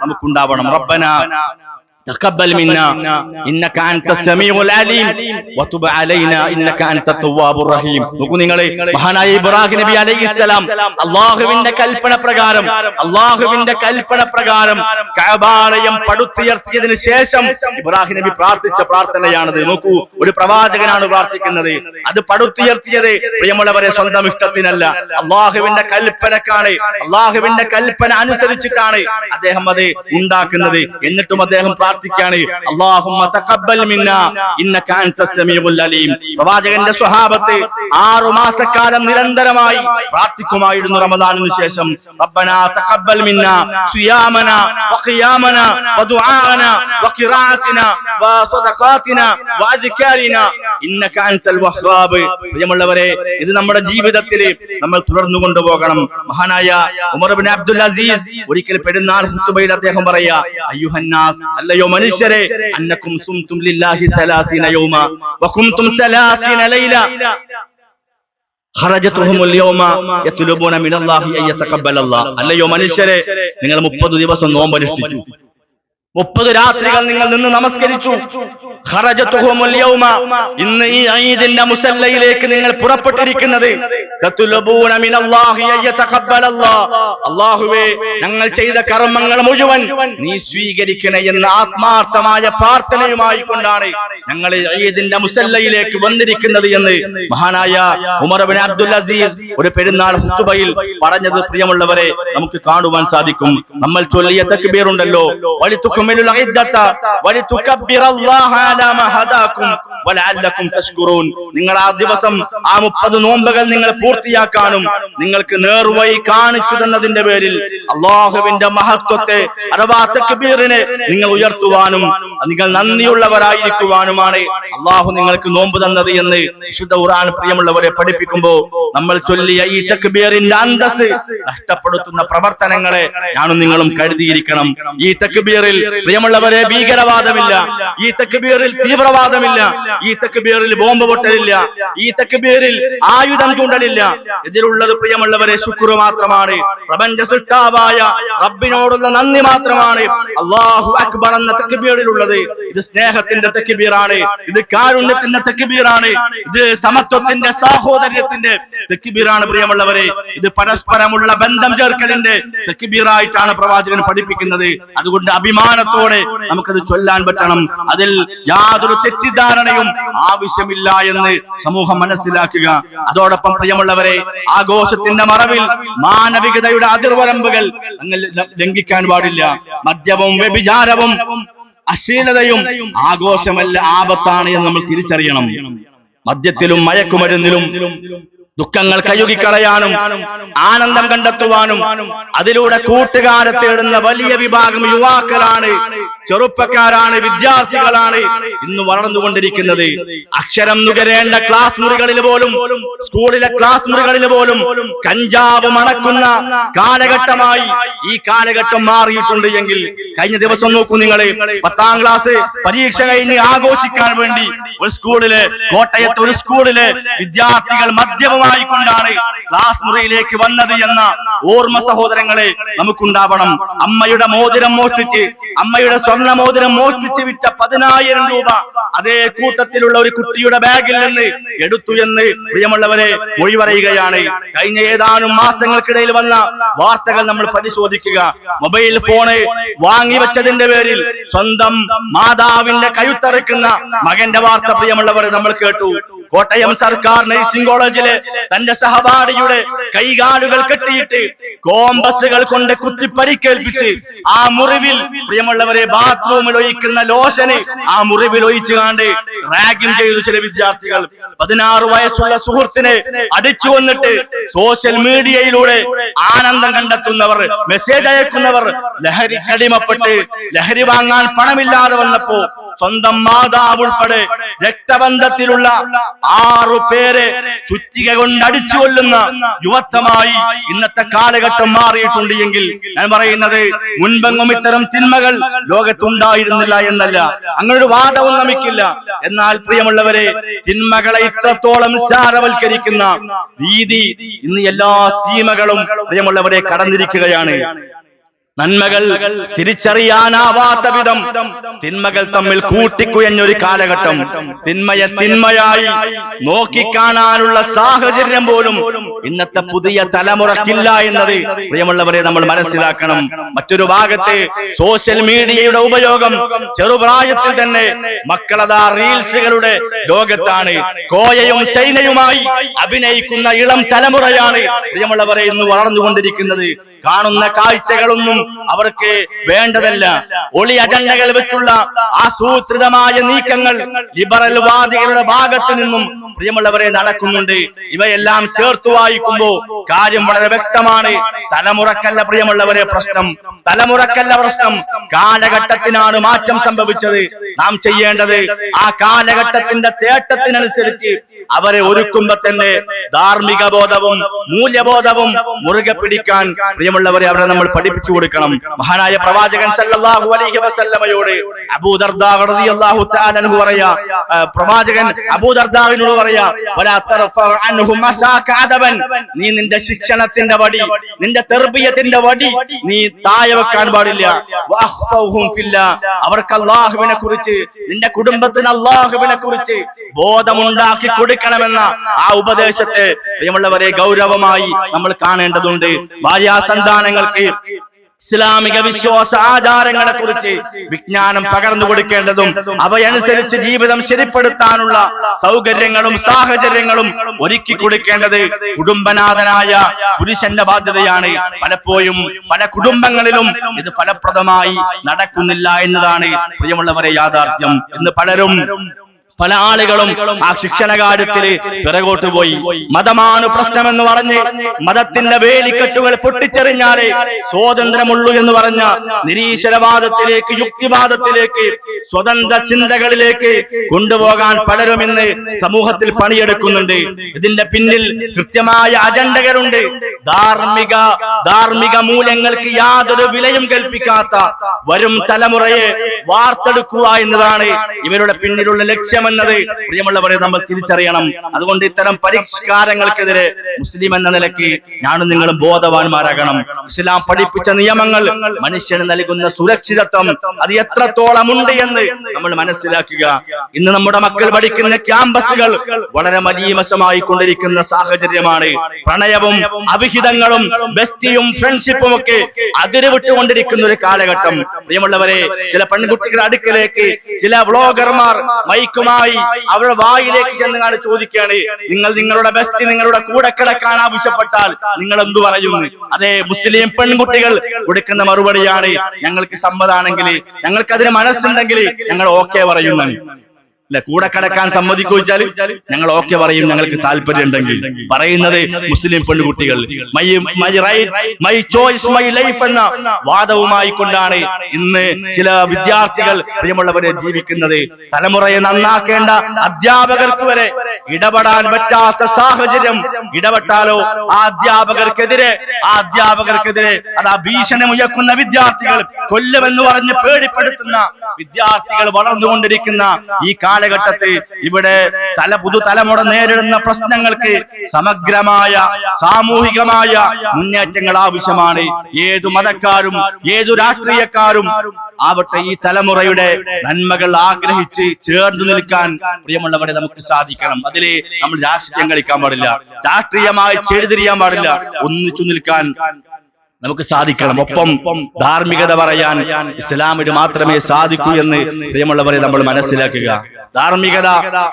നമുക്കുണ്ടാവണം. റബ്ബന تقبل منا إنك أنت السميع العليم وتب علينا إنك أنت التواب الرحيم. നോക്കൂ നിങ്ങൾ, മഹാനായ ഇബ്രാഹിം നബി അലൈഹിസ്സലാം അല്ലാഹുവിന്റെ കൽപ്പന പ്രകാരം കഅബാലയം പടുത്തുയർത്തിയതിനു ശേഷം ഇബ്രാഹിം നബി പ്രാർത്ഥിച്ച പ്രാർത്ഥനയാണത്. നോക്കൂ, ഒരു പ്രവാചകനാണ് പ്രാർത്ഥിക്കുന്നത്. അത് പടുത്തുയർത്തിയത് പ്രിയമുള്ളവരെ സ്വന്തം ഇഷ്ടത്തിനല്ല, അല്ലാഹുവിന്റെ കൽപ്പനക്കാണ്. അല്ലാഹുവിന്റെ കൽപ്പന അനുസരിച്ചിട്ടാണ് അദ്ദേഹം അത് ഉണ്ടാക്കുന്നത്. എന്നിട്ടും അദ്ദേഹം പ്രാർത്ഥിക്കാണ്, അല്ലാഹുമ്മ തഖബ്ബൽ മിന്നാ ഇന്നക അൻതസ് സമീഉൽ അലീം. പ്രവാചകന്റെ സ്വഹാബത്ത് 6 മാസക്കാലം നിരന്തരമായി പ്രാർത്ഥിക്കുമായിരുന്നു റമദാനിനു ശേഷം. റബ്ബനാ തഖബ്ബൽ മിന്നാ സിയാമനാ വഖിയാമനാ വദുആനാ വഖിറാഅതിനാ വസദഖാതിനാ വഅദ്കാരിനാ ഇന്നക അൻതൽ വഹ്ഹാബ്. പ്രിയമുള്ളവരെ, ഇത് നമ്മുടെ ജീവിതത്തിൽ നമ്മൾ തുടർന്നു കൊണ്ടുപോകണം. മഹാനായ ഉമർ ഇബ്നു അബ്ദുൽ അസീസ് ഒരിക്കൽ പെരുന്നാൾ ഖുതുബയിൽ അദ്ദേഹം പറയാ, അയ്യുഹന്നാസ്, അല്ലയോ മനുഷ്യരെ, അന്നകും സുംതും ലില്ലാഹി 30 യൗമ വകുംതും 30 ലൈല ഖറജതുഹുൽ യൗമ യത്ലുബൂന മിനല്ലാഹി അൻ യതഖബ്ബലല്ലാഹ്. അല്ലയോ മനുഷ്യരെ, നിങ്ങൾ 30 ദിവസം നോമ്പ് അനുഷ്ഠിച്ചു. 30 രാത്രികൾ നിങ്ങൾ നിന്ന് നമസ്കരിച്ചു. ഖറജതുഹുമുൽ യൗമ, ഇന്ന് ഈ ഈദിന്റെ മുസല്ലയിലേക്ക് നിങ്ങൾ പുറപ്പെട്ടിരിക്കുന്നത് തത്ലബൂന മിനല്ലാഹി അയ്യതഖബ്ബലല്ലാഹ്, അല്ലാഹുവേ ഞങ്ങൾ ചെയ്ത കർമ്മങ്ങൾ മുഴുവൻ നീ സ്വീകരിക്കണേ എന്ന ആത്മാർത്ഥമായ പ്രാർത്ഥനയുമായി കൊണ്ടാണ് ഞങ്ങൾ ഈദിന്റെ മുസല്ലയിലേക്ക് വന്നിരിക്കുന്നത് എന്ന് മഹാനായ ഉമർ ഇബ്നു അബ്ദുൽ അസീസ് ഒരു പെരുന്നാൾ ഖുതുബയിൽ പറഞ്ഞത് പ്രിയമുള്ളവരെ നമുക്ക് കാണുവാൻ സാധിക്കും. നമ്മൾ ചൊല്ലിയ തക്ബീർ ഉണ്ടല്ലോ, വലിതുക്മിലുൽ ഇദ്ദത വലിതുകബ്ബിറല്ലാഹ അലാ മാ ഹദാകും വലഅല്ലകും തഷ്കുറൂൻ, നിങ്ങൾ ആ ദിവസം ആ 30 നോമ്പുകൾ നിങ്ങൾ പൂർത്തിയാക്കാനും നിങ്ങൾക്ക് നേർവഴി കാണിച്ചു തന്നതിന്റെ പേരിൽ അല്ലാഹുവിന്റെ മഹത്വത്തെ അഥവാ തക്ബീറിനെ നിങ്ങൾ ഉയർത്തുവാനും നിങ്ങൾ നന്ദിയുള്ളവരായിരിക്കുവാനുമാണ് അല്ലാഹു നിങ്ങൾക്ക് നോമ്പ് തന്നത് എന്ന് വിശുദ്ധ ഖുർആൻ പ്രിയമുള്ളവരെ പഠിപ്പിക്കുമ്പോൾ നമ്മൾ ചൊല്ലിയ ഈ തക്ബീറിന്റെ അന്തസ് നഷ്ടപ്പെടുത്തുന്ന പ്രവർത്തനങ്ങളെ ഞാനും നിങ്ങളും കരുതിയിരിക്കണം. ഈ തക്ബീറിൽ പ്രിയമുള്ളവരെ ഭീകരവാദമില്ല, ഈ തക്ബീറിൽ തീവ്രവാദമില്ല, ഈ തക്ബീറിൽ ബോംബ് പൊട്ടലില്ല, ഈ തക്ബീറിൽ ആയുധം ചൂണ്ടലില്ല. ഇതിലുള്ളത് പ്രിയമുള്ളവരെ ശുക്ർ മാത്രമാണ്, പ്രപഞ്ച സൃഷ്ടാവായ റബ്ബിനോടുള്ള നന്ദി മാത്രമാണ്. അല്ലാഹു അക്ബർ എന്ന തക്ബീറിലുള്ളത് ഇത് സ്നേഹത്തിന്റെ തക്ബീറാണ്, ഇത് കാരുണ്യത്തിന്റെ തക്ബീറാണ്, ഇത് സമത്വത്തിന്റെ സാഹോദര്യത്തിന്റെ തക്ബീറാണ് പ്രിയമുള്ളവരെ. ഇത് പരസ്പരമുള്ള ബന്ധം ചേർക്കലിന്റെ തക്ബീറായിട്ടാണ് പ്രവാചകൻ പഠിപ്പിക്കുന്നത്. അതുകൊണ്ട് അഭിമാനത്തോടെ നമുക്കത് ചൊല്ലാൻ പറ്റണം. അതിൽ യാതൊരു തെറ്റിദ്ധാരണയും ആവശ്യമില്ല എന്ന് സമൂഹം മനസ്സിലാക്കുക. അതോടൊപ്പം പ്രിയമുള്ളവരെ, ആഘോഷത്തിന്റെ മറവിൽ മാനവികതയുടെ അതിർവരമ്പുകൾ ലംഘിക്കാൻ പാടില്ല. മദ്യവും വ്യഭിചാരവും അശ്ലീലതയും ആഘോഷമല്ല, ആപത്താണ് എന്ന് നമ്മൾ തിരിച്ചറിയണം. മദ്യത്തിലും മയക്കുമരുന്നിലും ദുഃഖങ്ങൾ കഴുകിക്കളയാനും ആനന്ദം കണ്ടെത്തുവാനും അതിലൂടെ കൂട്ടുകാരെ തേടുന്ന വലിയ വിഭാഗം യുവാക്കളാണ്, ചെറുപ്പക്കാരാണ്, വിദ്യാർത്ഥികളാണ് ഇന്ന് വളർന്നുകൊണ്ടിരിക്കുന്നത്. അക്ഷരം നുകരേണ്ട ക്ലാസ് മുറികളിൽ പോലും, സ്കൂളിലെ ക്ലാസ് മുറികളിൽ പോലും കഞ്ചാവ് മണക്കുന്ന കാലഘട്ടമായി ഈ കാലഘട്ടം മാറിയിട്ടുണ്ട് എങ്കിൽ കഴിഞ്ഞ ദിവസം നോക്കൂ നിങ്ങൾ, 10ാം ക്ലാസ് പരീക്ഷ കഴിഞ്ഞ് ആഘോഷിക്കാൻ വേണ്ടി ഒരു സ്കൂളിലെ, കോട്ടയത്ത് ഒരു സ്കൂളിലെ വിദ്യാർത്ഥികൾ മദ്യവുമായി കൊണ്ടാണ് ക്ലാസ് മുറിയിലേക്ക് വന്നത് എന്ന ഓർമ്മ സഹോദരങ്ങളെ നമുക്കുണ്ടാവണം. അമ്മയുടെ മോതിരം മോഷ്ടിച്ച്, അമ്മയുടെ സ്വർണ്ണ മോതിരം മോഷ്ടിച്ച് വിറ്റ 10,000 രൂപ അതേ കൂട്ടത്തിലുള്ള ഒരു കുട്ടിയുടെ ബാഗിൽ നിന്ന് എടുത്തു എന്ന് പ്രിയമുള്ളവരെ മൊഴി പറയുകയാണ്. കഴിഞ്ഞ ഏതാനും മാസങ്ങൾക്കിടയിൽ വന്ന വാർത്തകൾ നമ്മൾ പരിശോധിക്കുക. മൊബൈൽ ഫോണ് വാങ്ങിവെച്ചതിന്റെ പേരിൽ സ്വന്തം മാതാവിന്റെ കഴുത്തറുക്കുന്ന മകന്റെ വാർത്ത പ്രിയമുള്ളവരെ നമ്മൾ കേട്ടു. കോട്ടയം സർക്കാർ നഴ്സിംഗ് കോളേജിലെ തന്റെ സഹപാഠിയുടെ കൈകാലുകൾ കെട്ടിയിട്ട് കോമ്പസുകൾ കൊണ്ട് കുത്തി പരിക്കേൽപ്പിച്ച് ആ മുറിവിൽ പ്രിയമുള്ളവരെ ബാത്റൂമിൽ ഒഴിക്കുന്ന ലോഷന് ആ മുറിവിൽ ഒഴിച്ചു കാണ്ട് റാഗിംഗ് ചെയ്തു ചില വിദ്യാർത്ഥികൾ. 16 വയസ്സുള്ള സുഹൃത്തിനെ അടിച്ചു വന്നിട്ട് സോഷ്യൽ മീഡിയയിലൂടെ ആനന്ദം കണ്ടെത്തുന്നവർ, മെസ്സേജ് അയക്കുന്നവർ ലഹരിക്കടിമപ്പെട്ട് ലഹരി വാങ്ങാൻ പണമില്ലാതെ വന്നപ്പോ സ്വന്തം മാതാവ് ഉൾപ്പെടെ രക്തബന്ധത്തിലുള്ള 6 പേരെ ചുറ്റിക കൊണ്ട് അടിച്ചു കൊല്ലുന്ന യുവത്വമായി ഇന്നത്തെ കാലഘട്ടം മാറിയിട്ടുണ്ട് എങ്കിൽ ഞാൻ പറയുന്നത് മുൻപെങ്ങും ഇത്തരം തിന്മകൾ ലോകത്തുണ്ടായിരുന്നില്ല എന്നല്ല, അങ്ങനൊരു വാദവും നമുക്കില്ല. എന്നാൽ പ്രിയമുള്ളവരെ, തിന്മകളെ ഇത്രത്തോളം നിസ്സാരവൽക്കരിക്കുന്ന രീതി ഇന്ന് എല്ലാ സീമകളും പ്രിയമുള്ളവരെ കടന്നിരിക്കുകയാണ്. നന്മകൾ തിരിച്ചറിയാനാവാത്ത വിധം തിന്മകൾ തമ്മിൽ കൂട്ടിക്കുഴഞ്ഞൊരു കാലഘട്ടം. തിന്മയെ തിന്മയായി നോക്കിക്കാണാനുള്ള സാഹചര്യം പോലും ഇന്നത്തെ പുതിയ തലമുറക്കില്ല എന്നത് പ്രിയമുള്ളവരെ നമ്മൾ മനസ്സിലാക്കണം. മറ്റൊരു ഭാഗത്ത് സോഷ്യൽ മീഡിയയുടെ ഉപയോഗം ചെറുപ്രായത്തിൽ തന്നെ മക്കളതാ റീൽസുകളുടെ ലോകത്താണ്. കോയയും ചൈനയുമായി അഭിനയിക്കുന്ന ഇളം തലമുറയാണ് പ്രിയമുള്ളവരെ ഇന്ന് വളർന്നുകൊണ്ടിരിക്കുന്നത്. കാണുന്ന കാഴ്ചകളൊന്നും അവർക്ക് വേണ്ടതല്ല. ഒളി അജണ്ടകൾ വെച്ചുള്ള ആസൂത്രിതമായ നീക്കങ്ങൾ ലിബറൽ വാദികളുടെ ഭാഗത്തു നിന്നും പ്രിയമുള്ളവരെ നടക്കുന്നുണ്ട്. ഇവയെല്ലാം ചേർത്ത് വായിക്കുമ്പോൾ കാര്യം വളരെ വ്യക്തമാണ്. തലമുറക്കല്ല പ്രിയമുള്ളവരെ പ്രശ്നം, തലമുറക്കല്ല പ്രശ്നം, കാലഘട്ടത്തിനാണ് മാറ്റം സംഭവിച്ചത്. നാം ചെയ്യേണ്ടത് ആ കാലഘട്ടത്തിന്റെ തേട്ടത്തിനനുസരിച്ച് അവരെ ഒരുക്കുമ്പോ തന്നെ ധാർമ്മിക ബോധവും മൂല്യബോധവും മുറുകെ പിടിക്കാൻ പ്രിയമുള്ളവരെ അവരെ നമ്മൾ പഠിപ്പിച്ചു കൊടുക്കണം. മഹാനായ പ്രവാചകൻ സല്ലല്ലാഹു അലൈഹി വസല്ലമയോട് അബൂ ദർദാ റളിയല്ലാഹു തആല അൻഹു പറയാ, പ്രവാചകൻ അബൂ ദർദാവിനോട് പറയാ, വലാ തർഫഅ അൻഹു മസാക അദബൻ, നീ നിന്റെ ശിക്ഷണത്തിന്റെ വടി, നിന്റെ തർബിയത്തിന്റെ വടി നീ താഴെ വെക്കാൻ പാടില്ല. വഅഖ്ഫൗഹും ഫില്ലാ, അവർക്ക് അല്ലാഹുവിനെ കുറിച്ച്, നിന്റെ കുടുംബത്തിന് അല്ലാഹുവിനെ കുറിച്ച് ബോധമുണ്ടാക്കി കൊടുക്കണമെന്ന ആ ഉപദേശത്തെ പ്രിയമുള്ളവരെ ഗൗരവമായി നമ്മൾ കാണേണ്ടതുണ്ട്. ഭാര്യാസന്താനങ്ങൾക്ക് ഇസ്ലാമിക വിശ്വാസ ആചാരങ്ങളെ കുറിച്ച് വിജ്ഞാനം പകർന്നു കൊടുക്കേണ്ടതും അവയനുസരിച്ച് ജീവിതം ശരിപ്പെടുത്താനുള്ള സൗകര്യങ്ങളും സാഹചര്യങ്ങളും ഒരുക്കി കൊടുക്കേണ്ടത് കുടുംബനാഥനായ പുരുഷന്റെ ബാധ്യതയാണ്. പലപ്പോഴും പല കുടുംബങ്ങളിലും ഇത് ഫലപ്രദമായി നടക്കുന്നില്ല എന്നതാണ് പ്രിയമുള്ളവരെ യാഥാർത്ഥ്യം. ഇന്ന് പല ആളുകളും ആ ശിക്ഷണ കാര്യത്തില് പിറകോട്ട് പോയി. മതമാണ് പ്രശ്നമെന്ന് പറഞ്ഞ് മതത്തിന്റെ വേലിക്കെട്ടുകൾ പൊട്ടിച്ചെറിഞ്ഞാലേ സ്വാതന്ത്ര്യമുള്ളൂ എന്ന് പറഞ്ഞ നിരീശ്വരവാദത്തിലേക്ക്, യുക്തിവാദത്തിലേക്ക്, സ്വതന്ത്ര ചിന്തകളിലേക്ക് കൊണ്ടുപോകാൻ പലരും ഇന്ന് സമൂഹത്തിൽ പണിയെടുക്കുന്നുണ്ട്. ഇതിന്റെ പിന്നിൽ കൃത്യമായ അജണ്ടകളുണ്ട്. ധാർമ്മിക മൂല്യങ്ങൾക്ക് യാതൊരു വിലയും കൽപ്പിക്കാത്ത വരും തലമുറയെ വാർത്തെടുക്കുക എന്നതാണ് ഇവരുടെ പിന്നിലുള്ള ലക്ഷ്യം എന്നത് പ്രിയമുള്ളവരെ നമ്മൾ തിരിച്ചറിയണം. അതുകൊണ്ട് ഇത്തരം പരിഷ്കാരങ്ങൾക്കെതിരെ മുസ്ലിം എന്ന നിലയ്ക്ക് ഞാനും നിങ്ങളും ബോധവാന്മാരാകണം. ഇസ്ലാം പഠിപ്പിച്ച നിയമങ്ങൾ, മനുഷ്യന് നൽകുന്ന സുരക്ഷിതത്വം അത് എത്രത്തോളം ഉണ്ട് എന്ന് നമ്മൾ മനസ്സിലാക്കുക. ഇന്ന് നമ്മുടെ മക്കൾ പഠിക്കുന്ന ക്യാമ്പസുകൾ വളരെ മലീമസമായി കൊണ്ടിരിക്കുന്ന സാഹചര്യമാണ്. പ്രണയവും അവിഹിതങ്ങളും ബെസ്റ്റിയും ഫ്രണ്ട്ഷിപ്പും ഒക്കെ അതിരുവിട്ടുകൊണ്ടിരിക്കുന്ന ഒരു കാലഘട്ടം. പ്രിയമുള്ളവരെ, ചില പെൺകുട്ടികളുടെ അടുക്കലേക്ക് ചില വ്ളോഗർമാർ മൈക്കുമായി അവരുടെ വായിലേക്ക് ചെന്നുകാണ് ചോദിക്കുകയാണ്, നിങ്ങൾ നിങ്ങളുടെ ബെസ്റ്റ് നിങ്ങളുടെ കൂടെ കിടക്കാൻ ആവശ്യപ്പെട്ടാൽ നിങ്ങൾ എന്തു പറയുന്നു? അതെ, മുസ്ലിം പെൺകുട്ടികൾ കൊടുക്കുന്ന മറുപടിയാണ്, ഞങ്ങൾക്ക് സമ്മതാണെങ്കിൽ, ഞങ്ങൾക്ക് അതിന് മനസ്സുണ്ടെങ്കിൽ ഞങ്ങൾ ഓക്കെ പറയുന്നതാണ്. അല്ലെ, കൂടെ കിടക്കാൻ സമ്മതിക്കുവെച്ചാൽ ഞങ്ങൾ ഓക്കെ പറയും, ഞങ്ങൾക്ക് താല്പര്യം ഉണ്ടെങ്കിൽ. പറയുന്നത് മുസ്ലിം പെൺകുട്ടികൾ മൈ ചോയ്സ് മൈ ലൈഫ് എന്ന വാദവുമായി കൊണ്ടാണ് ഇന്ന് ചില വിദ്യാർത്ഥികൾ പ്രിയമുള്ളവരെ ജീവിക്കുന്നത്. തലമുറയെ നന്നാക്കേണ്ട അധ്യാപകർക്ക് വരെ ഇടപെടാൻ പറ്റാത്ത സാഹചര്യം. ഇടപെട്ടാലോ ആ അധ്യാപകർക്കെതിരെ അതാ ഭീഷണി മുഴക്കുന്ന വിദ്യാർത്ഥികൾ, കൊല്ലുമെന്ന് പറഞ്ഞ് പേടിപ്പെടുത്തുന്ന വിദ്യാർത്ഥികൾ വളർന്നുകൊണ്ടിരിക്കുന്ന ഈ കാലഘട്ടത്തിൽ ഇവിടെ പുതുതലമുറ നേരിടുന്ന പ്രശ്നങ്ങൾക്ക് സമഗ്രമായ സാമൂഹികമായ മുന്നേറ്റങ്ങൾ ആവശ്യമാണ്. ഏതു മതക്കാരും ഏതു രാഷ്ട്രീയക്കാരും ആവട്ടെ, ഈ തലമുറയുടെ നന്മകൾ ആഗ്രഹിച്ച് ചേർന്ന് നിൽക്കാൻ പ്രിയമുള്ളവരെ നമുക്ക് സാധിക്കണം. അതില് നമ്മൾ രാഷ്ട്രീയം കളിക്കാൻ പാടില്ല, രാഷ്ട്രീയമായി ചേരിതിരിയാൻ പാടില്ല, ഒന്നിച്ചു നിൽക്കാൻ നമുക്ക് സാധിക്കണം. ഒപ്പം ധാർമ്മികത പറയാൻ ഇസ്ലാമിന് മാത്രമേ സാധിക്കൂ എന്ന് പ്രിയമുള്ളവരെ നമ്മൾ മനസ്സിലാക്കുക. ധാർമ്മികത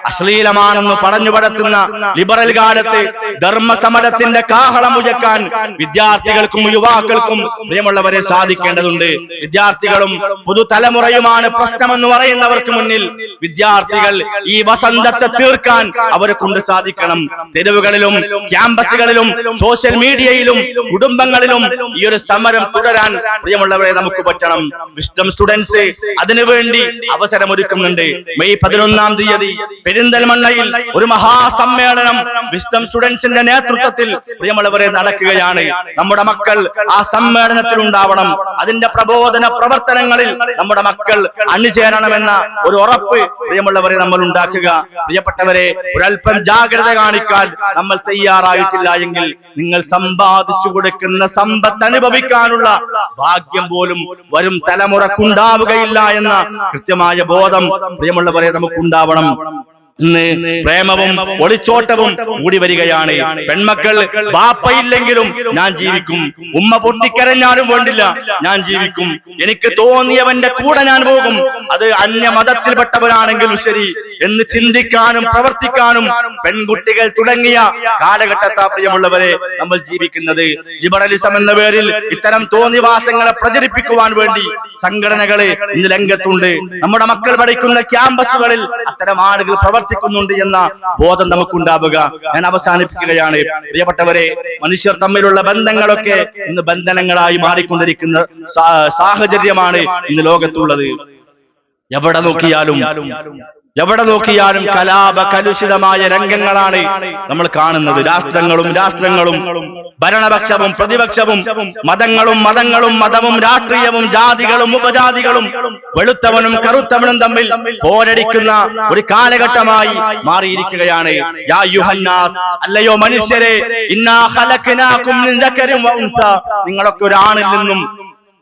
അശ്ലീലമാണെന്ന് പറഞ്ഞു പടത്തുന്ന ലിബറൽ കാലത്ത് ധർമ്മസമരത്തിന്റെ കാഹളം മുഴക്കാൻ വിദ്യാർത്ഥികൾക്കും യുവാക്കൾക്കും പ്രിയമുള്ളവരെ സാധിക്കേണ്ടതുണ്ട്. വിദ്യാർത്ഥികളും പുതുതലമുറയുമാണ് പ്രശ്നമെന്ന് പറയുന്നവർക്ക് മുന്നിൽ വിദ്യാർത്ഥികൾ ഈ വസന്തത്തെ തീർക്കാൻ അവരെ കൊണ്ട് സാധിക്കണം. തെരുവുകളിലും ക്യാമ്പസുകളിലും സോഷ്യൽ മീഡിയയിലും കുടുംബങ്ങളിലും ഈ ഒരു സമരം തുടരാൻ പ്രിയമുള്ളവരെ നമുക്ക് പറ്റണം. വിസ്ഡം സ്റ്റുഡൻസ് അതിനുവേണ്ടി അവസരമൊരുക്കുന്നുണ്ട്. മെയ് 11-ാം തീയതി പെരിന്തൽമണ്ണയിൽ ഒരു മഹാസമ്മേളനം വിസ്ഡം സ്റ്റുഡൻസിന്റെ നേതൃത്വത്തിൽ പ്രിയമുള്ളവരെ നടക്കുകയാണ്. നമ്മുടെ മക്കൾ ആ സമ്മേളനത്തിൽ ഉണ്ടാവണം. അതിന്റെ പ്രബോധന പ്രവർത്തനങ്ങളിൽ നമ്മുടെ മക്കൾ അണിചേരണമെന്ന ഒരു ഉറപ്പ് പ്രിയമുള്ളവരെ നമ്മൾ ഉണ്ടാക്കുക. പ്രിയപ്പെട്ടവരെ, ഒരൽപ്പം ജാഗ്രത കാണിക്കാൻ നമ്മൾ തയ്യാറായിട്ടില്ല എങ്കിൽ നിങ്ങൾ സമ്പാദിച്ചു കൊടുക്കുന്ന സമ്പത്ത് അനുഭവിക്കാനുള്ള ഭാഗ്യം പോലും വരും തലമുറക്കുണ്ടാവുകയില്ല എന്ന കൃത്യമായ ബോധം പ്രിയമുള്ളവരെ നമുക്കുണ്ടാവണം. ഇന്ന് പ്രേമവും ഒളിച്ചോട്ടവും കൂടി വരികയാണ്. പെൺമക്കൾ ബാപ്പയില്ലെങ്കിലും ഞാൻ ജീവിക്കും, ഉമ്മ പൊട്ടിക്കരഞ്ഞാലും വേണ്ടില്ല ഞാൻ ജീവിക്കും, എനിക്ക് തോന്നിയവന്റെ കൂടെ ഞാൻ പോകും, അത് അന്യമതത്തിൽപ്പെട്ടവരാണെങ്കിലും ശരി എന്ന് ചിന്തിക്കാനും പ്രവർത്തിക്കാനും പെൺകുട്ടികൾ തുടങ്ങിയ കാലഘട്ടത്താ പ്രിയമുള്ളവരെ നമ്മൾ ജീവിക്കുന്നത്. ലിബറലിസം എന്ന പേരിൽ ഇത്തരം തോന്നിവാസങ്ങളെ പ്രചരിപ്പിക്കുവാൻ വേണ്ടി സംഘടനകളെ ഇന്ന് രംഗത്തുണ്ട്. നമ്മുടെ മക്കൾ പഠിക്കുന്ന ക്യാമ്പസുകളിൽ അത്തരം ആളുകൾ പ്രവർത്തിക്കുന്നുണ്ട് എന്ന ബോധം നമുക്കുണ്ടാവുക. ഞാൻ അവസാനിപ്പിക്കുകയാണ്. പ്രിയപ്പെട്ടവരെ, മനുഷ്യർ തമ്മിലുള്ള ബന്ധങ്ങളൊക്കെ ഇന്ന് ബന്ധനങ്ങളായി മാറിക്കൊണ്ടിരിക്കുന്ന സാഹചര്യമാണ് ഇന്ന് ലോകത്തുള്ളത്. എവിടെ നോക്കിയാലും കലാപ കലുഷിതമായ രംഗങ്ങളാണ് നമ്മൾ കാണുന്നത്. രാഷ്ട്രങ്ങളും ഭരണപക്ഷവും പ്രതിപക്ഷവും മതവും രാഷ്ട്രീയവും ജാതികളും ഉപജാതികളും വെളുത്തവനും കറുത്തവനും തമ്മിൽ പോരടിക്കുന്ന ഒരു കാലഘട്ടമായി മാറിയിരിക്കുകയാണ്. യാ യുഹന്നാസ്, അല്ലയോ മനുഷ്യരെ, ഇന്നാ ഖലഖനാകും മിൻ ദക്കരിൻ വ ഉൻസ, നിങ്ങളൊക്കെ ഒരാണിൽ നിന്നും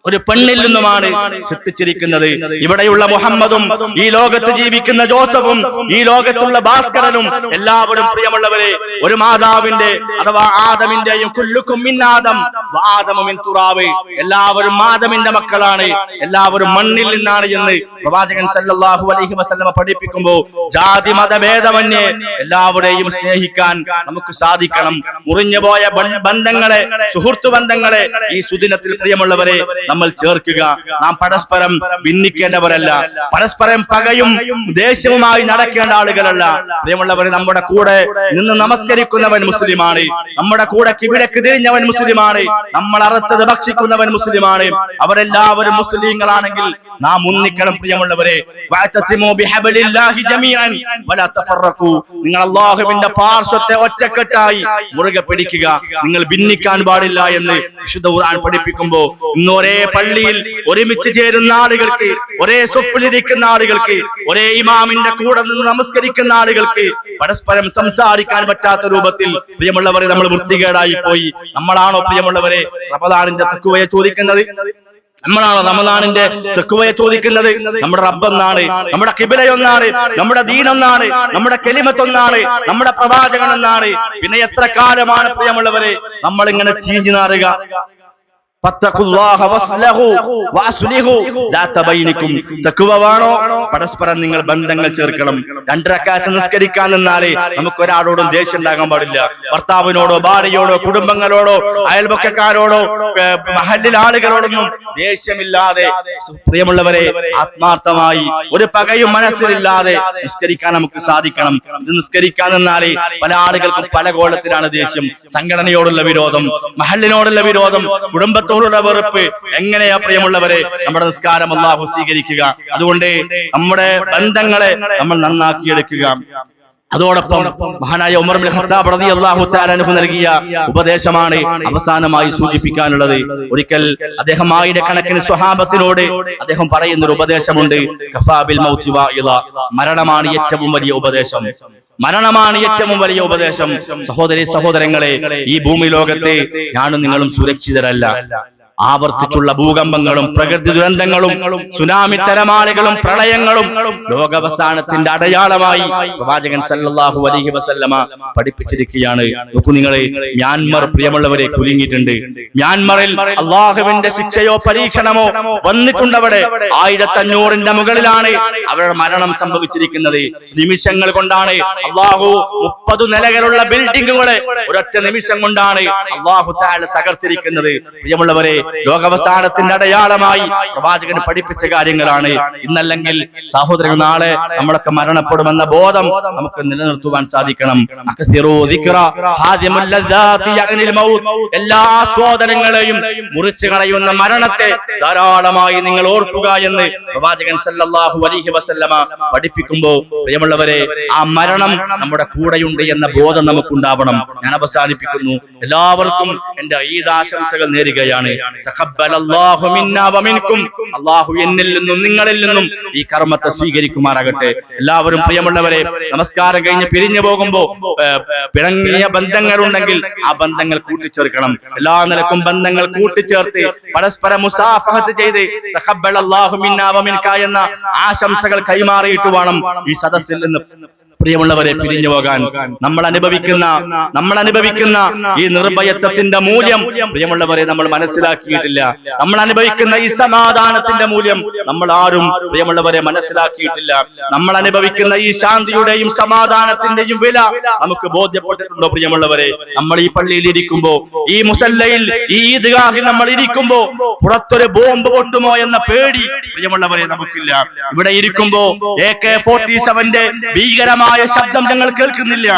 ഒരു പെണ്ണിൽ നിന്നുമാണ് സൃഷ്ടിച്ചിരിക്കുന്നത്. ഇവിടെയുള്ള മുഹമ്മദും ഈ ലോകത്ത് ജീവിക്കുന്ന ജോസഫും ഈ ലോകത്തുള്ള ഭാസ്കരനും എല്ലാവരും പ്രിയമുള്ളവരെ ഒരു മാതാവിന്റെ അഥവാ ആദമിന്റെയും കുല്ലുക്കും മിൻ ആദം വ ആദമു മിൻ തുറാബ്, എല്ലാവരും ആദമിന്റെ മക്കളാണ്, എല്ലാവരും മണ്ണിൽ നിന്നാണ് എന്ന് പ്രവാചകൻ സല്ലല്ലാഹു അലൈഹി വസല്ലമ പഠിപ്പിക്കുമ്പോൾ ജാതി മതഭേദമന്യേ എല്ലാവരെയും സ്നേഹിക്കാൻ നമുക്ക് സാധിക്കണം. മുറിഞ്ഞുപോയ ബന്ധങ്ങളെ, സുഹൃത്തു ബന്ധങ്ങളെ ഈ സുദിനത്തിൽ പ്രിയമുള്ളവരെ നമ്മൾ ചേർക്കുക. നാം പരസ്പരം ഭിന്നിക്കേണ്ടവരല്ല, പരസ്പരം പകയും ദേഷ്യവുമായി നടക്കേണ്ട ആളുകളല്ല. പ്രിയമുള്ളവരെ, നമ്മുടെ കൂടെ നിന്ന് നമസ്കരിക്കുന്നവൻ മുസ്ലിമാണ്, നമ്മുടെ കൂടെ കിബിലക്ക് തിരിഞ്ഞവൻ മുസ്ലിമാണ്, നമ്മൾ അറുത്തത് ഭക്ഷിക്കുന്നവൻ മുസ്ലിമാണ്. അവരെല്ലാവരും മുസ്ലിങ്ങളാണെങ്കിൽ നാം ഒന്നിക്കണം. പ്രിയമുള്ളവരെ, വഅതസിമു ബിഹബ്ലില്ലാഹി ജമീഅൻ വലാ തഫറഖു, നിങ്ങൾ അല്ലാഹുവിന്റെ പാർശ്വത്തെ ഒറ്റക്കെട്ടായി മുറുകെ പിടിക്കുക, നിങ്ങൾ ഭിന്നിക്കാൻ പാടില്ല എന്ന് വിശുദ്ധ ഖുർആൻ പഠിപ്പിക്കുമ്പോൾ ഇന്ന് ഒരേ പള്ളിയിൽ ഒരുമിച്ച് ചേരുന്ന ആളുകൾക്ക്, ഒരേ സ്വപ്പിലിരിക്കുന്ന ആളുകൾക്ക്, ഒരേ ഇമാമിന്റെ കൂടെ നിന്ന് നമസ്കരിക്കുന്ന ആളുകൾക്ക് പരസ്പരം സംസാരിക്കാൻ പറ്റാത്ത രൂപത്തിൽ പ്രിയമുള്ളവരെ നമ്മൾ വൃത്തികേടായി പോയി. നമ്മളാണോ പ്രിയമുള്ളവരെ റമദാനിന്റെ തഖ്വയെ ചോദിക്കുന്നത്? നമ്മളാണോ റമദാനിന്റെ തഖ്വയെ ചോദിക്കുന്നത്? നമ്മുടെ റബ്ബൊന്നാണ്, നമ്മുടെ ഖിബിലയൊന്നാണ്, നമ്മുടെ ദീനൊന്നാണ്, നമ്മുടെ കലിമത്തൊന്നാണ്, നമ്മുടെ പ്രവാചകൻ ഒന്നാണ്. പിന്നെ എത്ര കാലമാണ് പ്രിയമുള്ളവരെ നമ്മൾ ഇങ്ങനെ ചീഞ്ഞു നാറുക? പരസ്പരം നിങ്ങൾ ബന്ധങ്ങൾ ചേർക്കണം. 2 റക്അത്ത് നിസ്കരിക്കാൻ നിന്നാലേ നമുക്ക് ഒരാളോടും ദേഷ്യം ഉണ്ടാകാൻ പാടില്ല. ഭർത്താവിനോടോ ഭാര്യയോടോ കുടുംബങ്ങളോടോ അയൽപക്കക്കാരോടോ മഹല്ലിൽ ആളുകളോടൊന്നും ദേഷ്യമില്ലാതെ പ്രിയമുള്ളവരെ ആത്മാർത്ഥമായി ഒരു പകയും മനസ്സിലില്ലാതെ നിസ്കരിക്കാൻ നമുക്ക് സാധിക്കണം. ഇത് നിസ്കരിക്കാൻ നിന്നാലേ പല ആളുകൾക്കും പല കോലത്തിലാണ് ദേഷ്യം. സംഘടനയോടുള്ള വിരോധം, മഹല്ലിനോടുള്ള വിരോധം, കുടുംബത്തോടുള്ള വെറുപ്പ്. എങ്ങനെയാ പ്രിയമുള്ളവരെ നമ്മുടെ നിസ്കാരം അല്ലാഹു സ്വീകരിക്കുക? അതുകൊണ്ട് നമ്മുടെ ബന്ധങ്ങളെ നമ്മൾ നന്നാക്കിയെടുക്കുക. അതോടൊപ്പം മഹാനായ ഉമർ ഇബ്നു ഖത്താബ് റളിയല്ലാഹു തആല അൻഹു നൽകിയ ഉപദേശമാണ് അവസാനമായി സൂചിപ്പിക്കാനുള്ളത്. ഒരിക്കൽ അദ്ദേഹം ആയിരക്കണക്കിന് സ്വഹാബത്തിനോട് അദ്ദേഹം പറയുന്ന ഒരു ഉപദേശമുണ്ട്. കഫാ ബിൽ മൗതി വഇള, മരണമാണ് ഏറ്റവും വലിയ ഉപദേശം, മരണമാണ് ഏറ്റവും വലിയ ഉപദേശം. സഹോദരങ്ങളെ, ഈ ഭൂമി ലോകത്തെ ഞാനും നിങ്ങളും സുരക്ഷിതരല്ല. ആവർത്തിച്ചുള്ള ഭൂകമ്പങ്ങളും പ്രകൃതി ദുരന്തങ്ങളും സുനാമി തിരമാലകളും പ്രളയങ്ങളും ലോകാവസാനത്തിന്റെ അടയാളമായി പ്രവാചകൻ സല്ലല്ലാഹു അലൈഹി വസല്ലമ പഠിപ്പിച്ചിരിക്കുകയാണ്. നോക്കൂ നിങ്ങളെ, മ്യാൻമർ പ്രിയമുള്ളവരെ കുലുങ്ങിയിട്ടുണ്ട്. മ്യാൻമറിൽ അള്ളാഹുവിന്റെ ശിക്ഷയോ പരീക്ഷണമോ വന്നിട്ടുണ്ട്. അവിടെ 1500ന്റെ മുകളിലാണ് അവരുടെ മരണം സംഭവിച്ചിരിക്കുന്നത്. നിമിഷങ്ങൾ കൊണ്ടാണ് അള്ളാഹു 30 നിലകളുള്ള ബിൽഡിങ്ങുകളെ ഒരൊറ്റ നിമിഷം കൊണ്ടാണ് അള്ളാഹു തആല തകർത്തിരിക്കുന്നത്. പ്രിയമുള്ളവരെ, ലോകാവസാനത്തിന്റെ അടയാളമായി പ്രവാചകൻ പഠിപ്പിച്ച കാര്യങ്ങളാണ്. ഇന്നല്ലെങ്കിൽ സഹോദരങ്ങൾ, നാളെ നമ്മളൊക്കെ മരണപ്പെടുമെന്ന ബോധം നമുക്ക് നിലനിർത്തുവാൻ സാധിക്കണം. എല്ലാ ആസ്വാദനങ്ങളെയും മുറിച്ചു കളയുന്ന മരണത്തെ ധാരാളമായി നിങ്ങൾ ഓർക്കുക എന്ന് പ്രവാചകൻ സല്ലല്ലാഹു അലൈഹി വസല്ലമ പഠിപ്പിക്കുമ്പോൾ പ്രിയമുള്ളവരെ, ആ മരണം നമ്മുടെ കൂടെയുണ്ട് എന്ന ബോധം നമുക്കുണ്ടാവണം. ഞാൻ അവസാനിപ്പിക്കുന്നു. എല്ലാവർക്കും എന്റെ ഈദ് ആശംസകൾ നേരുകയാണ്. തഖബ്ബലല്ലാഹു മിന്നാ വമിൻകും, അല്ലാഹു എന്നിൽ നിന്നും നിങ്ങളിൽ നിന്നും ഈ കർമ്മത്തെ സ്വീകരിക്കുമാറാകട്ടെ. എല്ലാവരും പ്രിയമുള്ളവരെ, നമസ്കാരം കഴിഞ്ഞ് പിരിഞ്ഞു പോകുമ്പോൾ പിണങ്ങിയ ബന്ധങ്ങളുണ്ടെങ്കിൽ ആ ബന്ധങ്ങൾ കൂട്ടിച്ചേർക്കണം. എല്ലാ നിലക്കും ബന്ധങ്ങൾ കൂട്ടിച്ചേർത്ത് പരസ്പരം മുസാഫഹത്ത് ചെയ്ത് തഖബ്ബലല്ലാഹു മിന്നാ വമിൻക എന്ന ആശംസകൾ കൈമാറിയിട്ട് വേണം ഈ സദസ്സിൽ നിന്ന് പ്രിയമുള്ളവരെ പിരിഞ്ഞു പോകാൻ. നമ്മൾ അനുഭവിക്കുന്ന ഈ നിർഭയത്വത്തിന്റെ മൂല്യം പ്രിയമുള്ളവരെ നമ്മൾ മനസ്സിലാക്കിയിട്ടില്ല. നമ്മൾ അനുഭവിക്കുന്ന ഈ സമാധാനത്തിന്റെ മൂല്യം നമ്മൾ ആരും പ്രിയമുള്ളവരെ മനസ്സിലാക്കിയിട്ടില്ല. നമ്മൾ അനുഭവിക്കുന്ന ഈ ശാന്തിയുടെയും സമാധാനത്തിന്റെയും വില നമുക്ക് ബോധ്യപ്പെട്ടിട്ടുണ്ടോ? പ്രിയമുള്ളവരെ, നമ്മൾ ഈ പള്ളിയിൽ ഇരിക്കുമ്പോ, ഈ മുസല്ലയിൽ, ഈ ഈദ്ഗാഹിൽ നമ്മൾ ഇരിക്കുമ്പോ പുറത്തൊരു ബോംബ് പൊട്ടുമോ എന്ന പേടി പ്രിയമുള്ളവരെ നമുക്കില്ല. ഇവിടെ ഇരിക്കുമ്പോ AK-47 ഭീകരമായ ഭീകരമായ ശബ്ദം ഞങ്ങൾ കേൾക്കുന്നില്ല.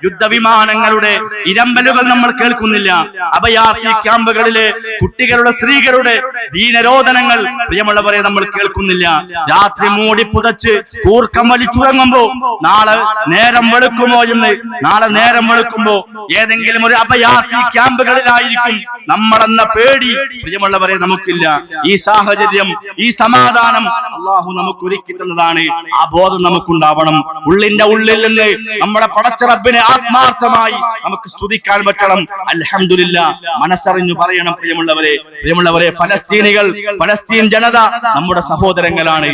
യുദ്ധവിമാനങ്ങളുടെ ഇരമ്പലുകൾ നമ്മൾ കേൾക്കുന്നില്ല. അഭയാർത്ഥി ക്യാമ്പുകളിലെ കുട്ടികളുടെ, സ്ത്രീകളുടെ ദീനരോധനങ്ങൾ പ്രിയമുള്ളവരെ നമ്മൾ കേൾക്കുന്നില്ല. രാത്രി മൂടി പുതച്ച് കൂർക്കം വലിച്ചുറങ്ങുമ്പോ നാളെ നേരം വെളുക്കുമ്പോ ഏതെങ്കിലും ഒരു അഭയാർത്ഥി ക്യാമ്പുകളിലായിരിക്കും നമ്മളെന്ന പേടി പ്രിയമുള്ളവരെ നമുക്കില്ല. ഈ സാഹചര്യം, ഈ സമാധാനം അള്ളാഹു നമുക്ക് ഒരുക്കി തന്നതാണ്. ആ ബോധം നമുക്കുണ്ടാവണം. ഉള്ളിന്റെ ഉള്ളിൽ നിന്ന് നമ്മുടെ പടച്ച റബ്ബിനെ ആത്മാർത്ഥമായി നമുക്ക് സ്തുതിക്കാൻ പറ്റണം. അൽഹംദുലില്ലാഹ് മനസ്സറിഞ്ഞു പറയണം. പ്രിയമുള്ളവരെ ഫലസ്തീനികൾ, ഫലസ്തീൻ ജനത നമ്മുടെ സഹോദരങ്ങളാണ്.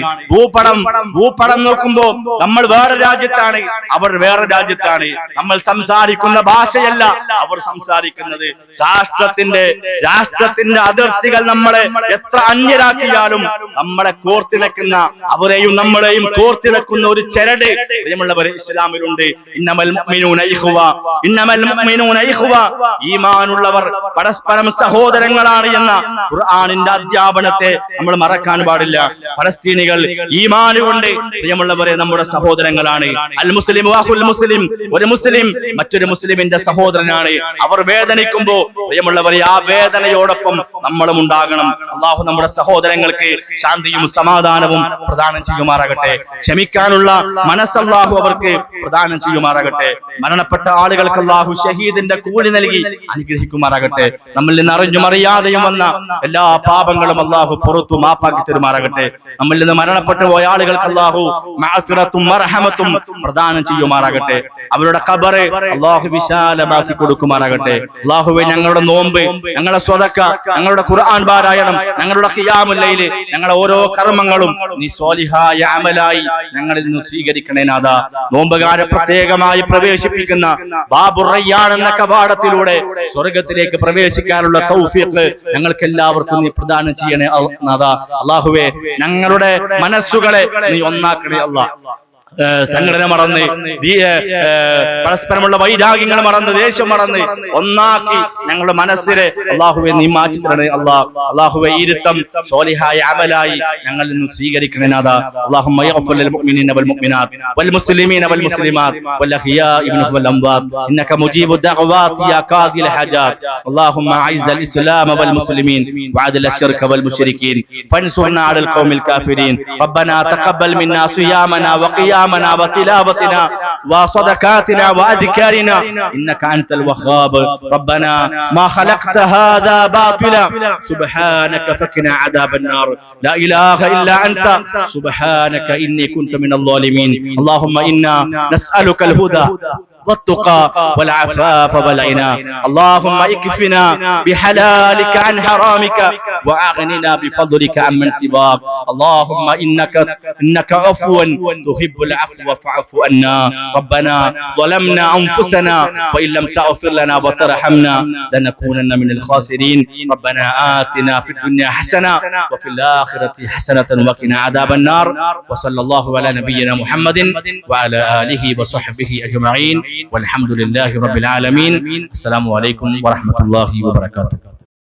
ഭൂപടം നോക്കുമ്പോ നമ്മൾ വേറെ രാജ്യത്താണ്, അവർ വേറെ രാജ്യത്താണ്. നമ്മൾ സംസാരിക്കുന്ന ഭാഷയല്ല അവർ സംസാരിക്കുന്നത്. രാഷ്ട്രത്തിന്റെ അതിർത്തികൾ നമ്മളെ എത്ര അന്യരാക്കിയാലും നമ്മളെ കോർത്തിണക്കുന്ന, അവരെയും നമ്മളെയും കോർത്തിണക്കുന്ന ഒരു ചരട് പ്രിയമുള്ളവരെ ഇസ്ലാമിലുണ്ട്. ഇന്നമൽ മുഅ്മിനൂന ഇഖ്വ, ഈമാനുള്ളവർ പരസ്പരം സഹോദരങ്ങളാണ് എന്ന ഖുർആനിന്റെ അധ്യാപനത്തെ നമ്മൾ മറക്കാൻ പാടില്ല. ഫലസ്തീനികൾ ഈമാൻ കൊണ്ട് പ്രിയമുള്ളവരെ നമ്മുടെ സഹോദരങ്ങളാണ്. അൽ മുസ്ലിം വഅഖുൽ മുസ്ലിം, ഒരു മുസ്ലിം മറ്റൊരു മുസ്ലിമിന്റെ സഹോദരനാണ്. അവർ വേദനിക്കുമ്പോൾ പ്രിയമുള്ളവരെ ആ വേദനയോടൊപ്പം നമ്മളും ഉണ്ടാകണം. അള്ളാഹു നമ്മുടെ സഹോദരങ്ങൾക്ക് ശാന്തിയും സമാധാനവും പ്രദാനം ചെയ്യുമാറാകട്ടെ. ക്ഷമിക്കാനുള്ള മനസ്സ് അള്ളാഹു അവർക്ക് പ്രദാനം ചെയ്യുമാറാകട്ടെ. മരണപ്പെട്ട ആളുകൾക്ക് അള്ളാഹു ഷഹീദിന്റെ കൂലി നൽകി അനുഗ്രഹിക്കുമാറാകട്ടെ. നമ്മളിൽ നിന്ന് അറിഞ്ഞും അറിയാതെയും വന്ന എല്ലാ പാപങ്ങളും അള്ളാഹു പുറത്തു മാപ്പാക്കി തരുമാറാകട്ടെ. നമ്മളിൽ നിന്ന് മരണപ്പെട്ടു പോയ ആളുകൾക്ക് അള്ളാഹു മഅ്ഫിറത്തും മർഹമത്തും പ്രദാനം ചെയ്യുമാറാകട്ടെ. അവരുടെ ഖബറ് അള്ളാഹു വിശാലമാക്കി കൊടുക്കുമാറാകട്ടെ. അള്ളാഹുവേ, ഞങ്ങളുടെ നോമ്പ്, ഞങ്ങളുടെ സ്വതക്ക, ഞങ്ങളുടെ ഖുർആൻ പാരായണം, ഞങ്ങളുടെ ഖിയാമുൽ ലൈൽ, ഞങ്ങളുടെ ഓരോ കർമ്മങ്ങളും നീ സ്വാലിഹായ അമലായി ഞങ്ങളിൽ നിന്ന് സ്വീകരിക്കണേ നാഥാ. നോമ്പുകാരെ പ്രത്യേകമായി പ്രവേശിപ്പിക്കുന്ന ബാബുർ റയ്യാൻ എന്ന കവാടത്തിലൂടെ സ്വർഗ്ഗത്തിലേക്ക് പ്രവേശിക്കാനുള്ള തൗഫീഖ് ഞങ്ങൾക്ക് എല്ലാവർക്കും നീ പ്രദാനം ചെയ്യണേ നാഥാ. അള്ളാഹുവേ, ഞങ്ങളുടെ മനസ്സുകളെ നീ ഒന്നാക്കണേ അല്ലാഹ്. സംഘടന മറന്ന്, പരസ്പരമുള്ള വൈരാഗ്യങ്ങൾ മറന്ന്, ദേഷ്യം മറന്ന് ഒന്നാക്കി ഞങ്ങളുടെ മനസ്സിനെ അള്ളാഹുവെ നീ മാറ്റി തരണേ അള്ളാഹുവെ. ഇരുത്തം സ്വാലിഹായ അമലായി ഞങ്ങളിൽ നിന്ന് സ്വീകരിക്കണേ നാഥാ. അല്ലാഹുമ്മ യഗ്ഫിർ ലിൽ മുഅ്മിനീന വൽ മുഅ്മിനാത് വൽ മുസ്ലിമീന വൽ മുസ്ലിമാത് വൽ അഹ്യാഇ മിൻഹും വൽ അംവാത് ഇന്നക മുജീബു ദഅവാതി യാ ഖാദിൽ ഹജാത്. അല്ലാഹുമ്മ അഇസ്സൽ ഇസ്ലാമ വൽ മുസ്ലിമീൻ വഅദിൽ അശ്ശിർക വൽ മുശ്രിക്കീൻ ഫൻസുർനാ അലൽ ഖൗമിൽ കാഫിരീൻ. റബ്ബനാ തഖബ്ബൽ മിന്നാ സിയാമനാ വഖിയാമനാ وتلاوتنا وصدقاتنا وأذكارنا إنك أنت الوهاب. ربنا ما خلقت هذا باطلا سبحانك فقنا عذاب النار. لا إله إلا أنت سبحانك إني كنت من الظالمين. اللهم إنا نسألك الهدى والتقى والعفاف والغنى. اللهم اكفنا بحلالك عن حرامك واغننا بفضلك عمن سواك. اللهم انك عفو تحب العفو فاعف عنا. ربنا ظلمنا انفسنا وان لم تغفر لنا وترحمنا لنكونن من الخاسرين. ربنا آتنا في الدنيا حسنة وفي الآخرة حسنة وقنا عذاب النار. وصلى الله على نبينا محمد وعلى آله وصحبه أجمعين والحمد لله رب العالمين. السلام عليكم ورحمة الله وبركاته.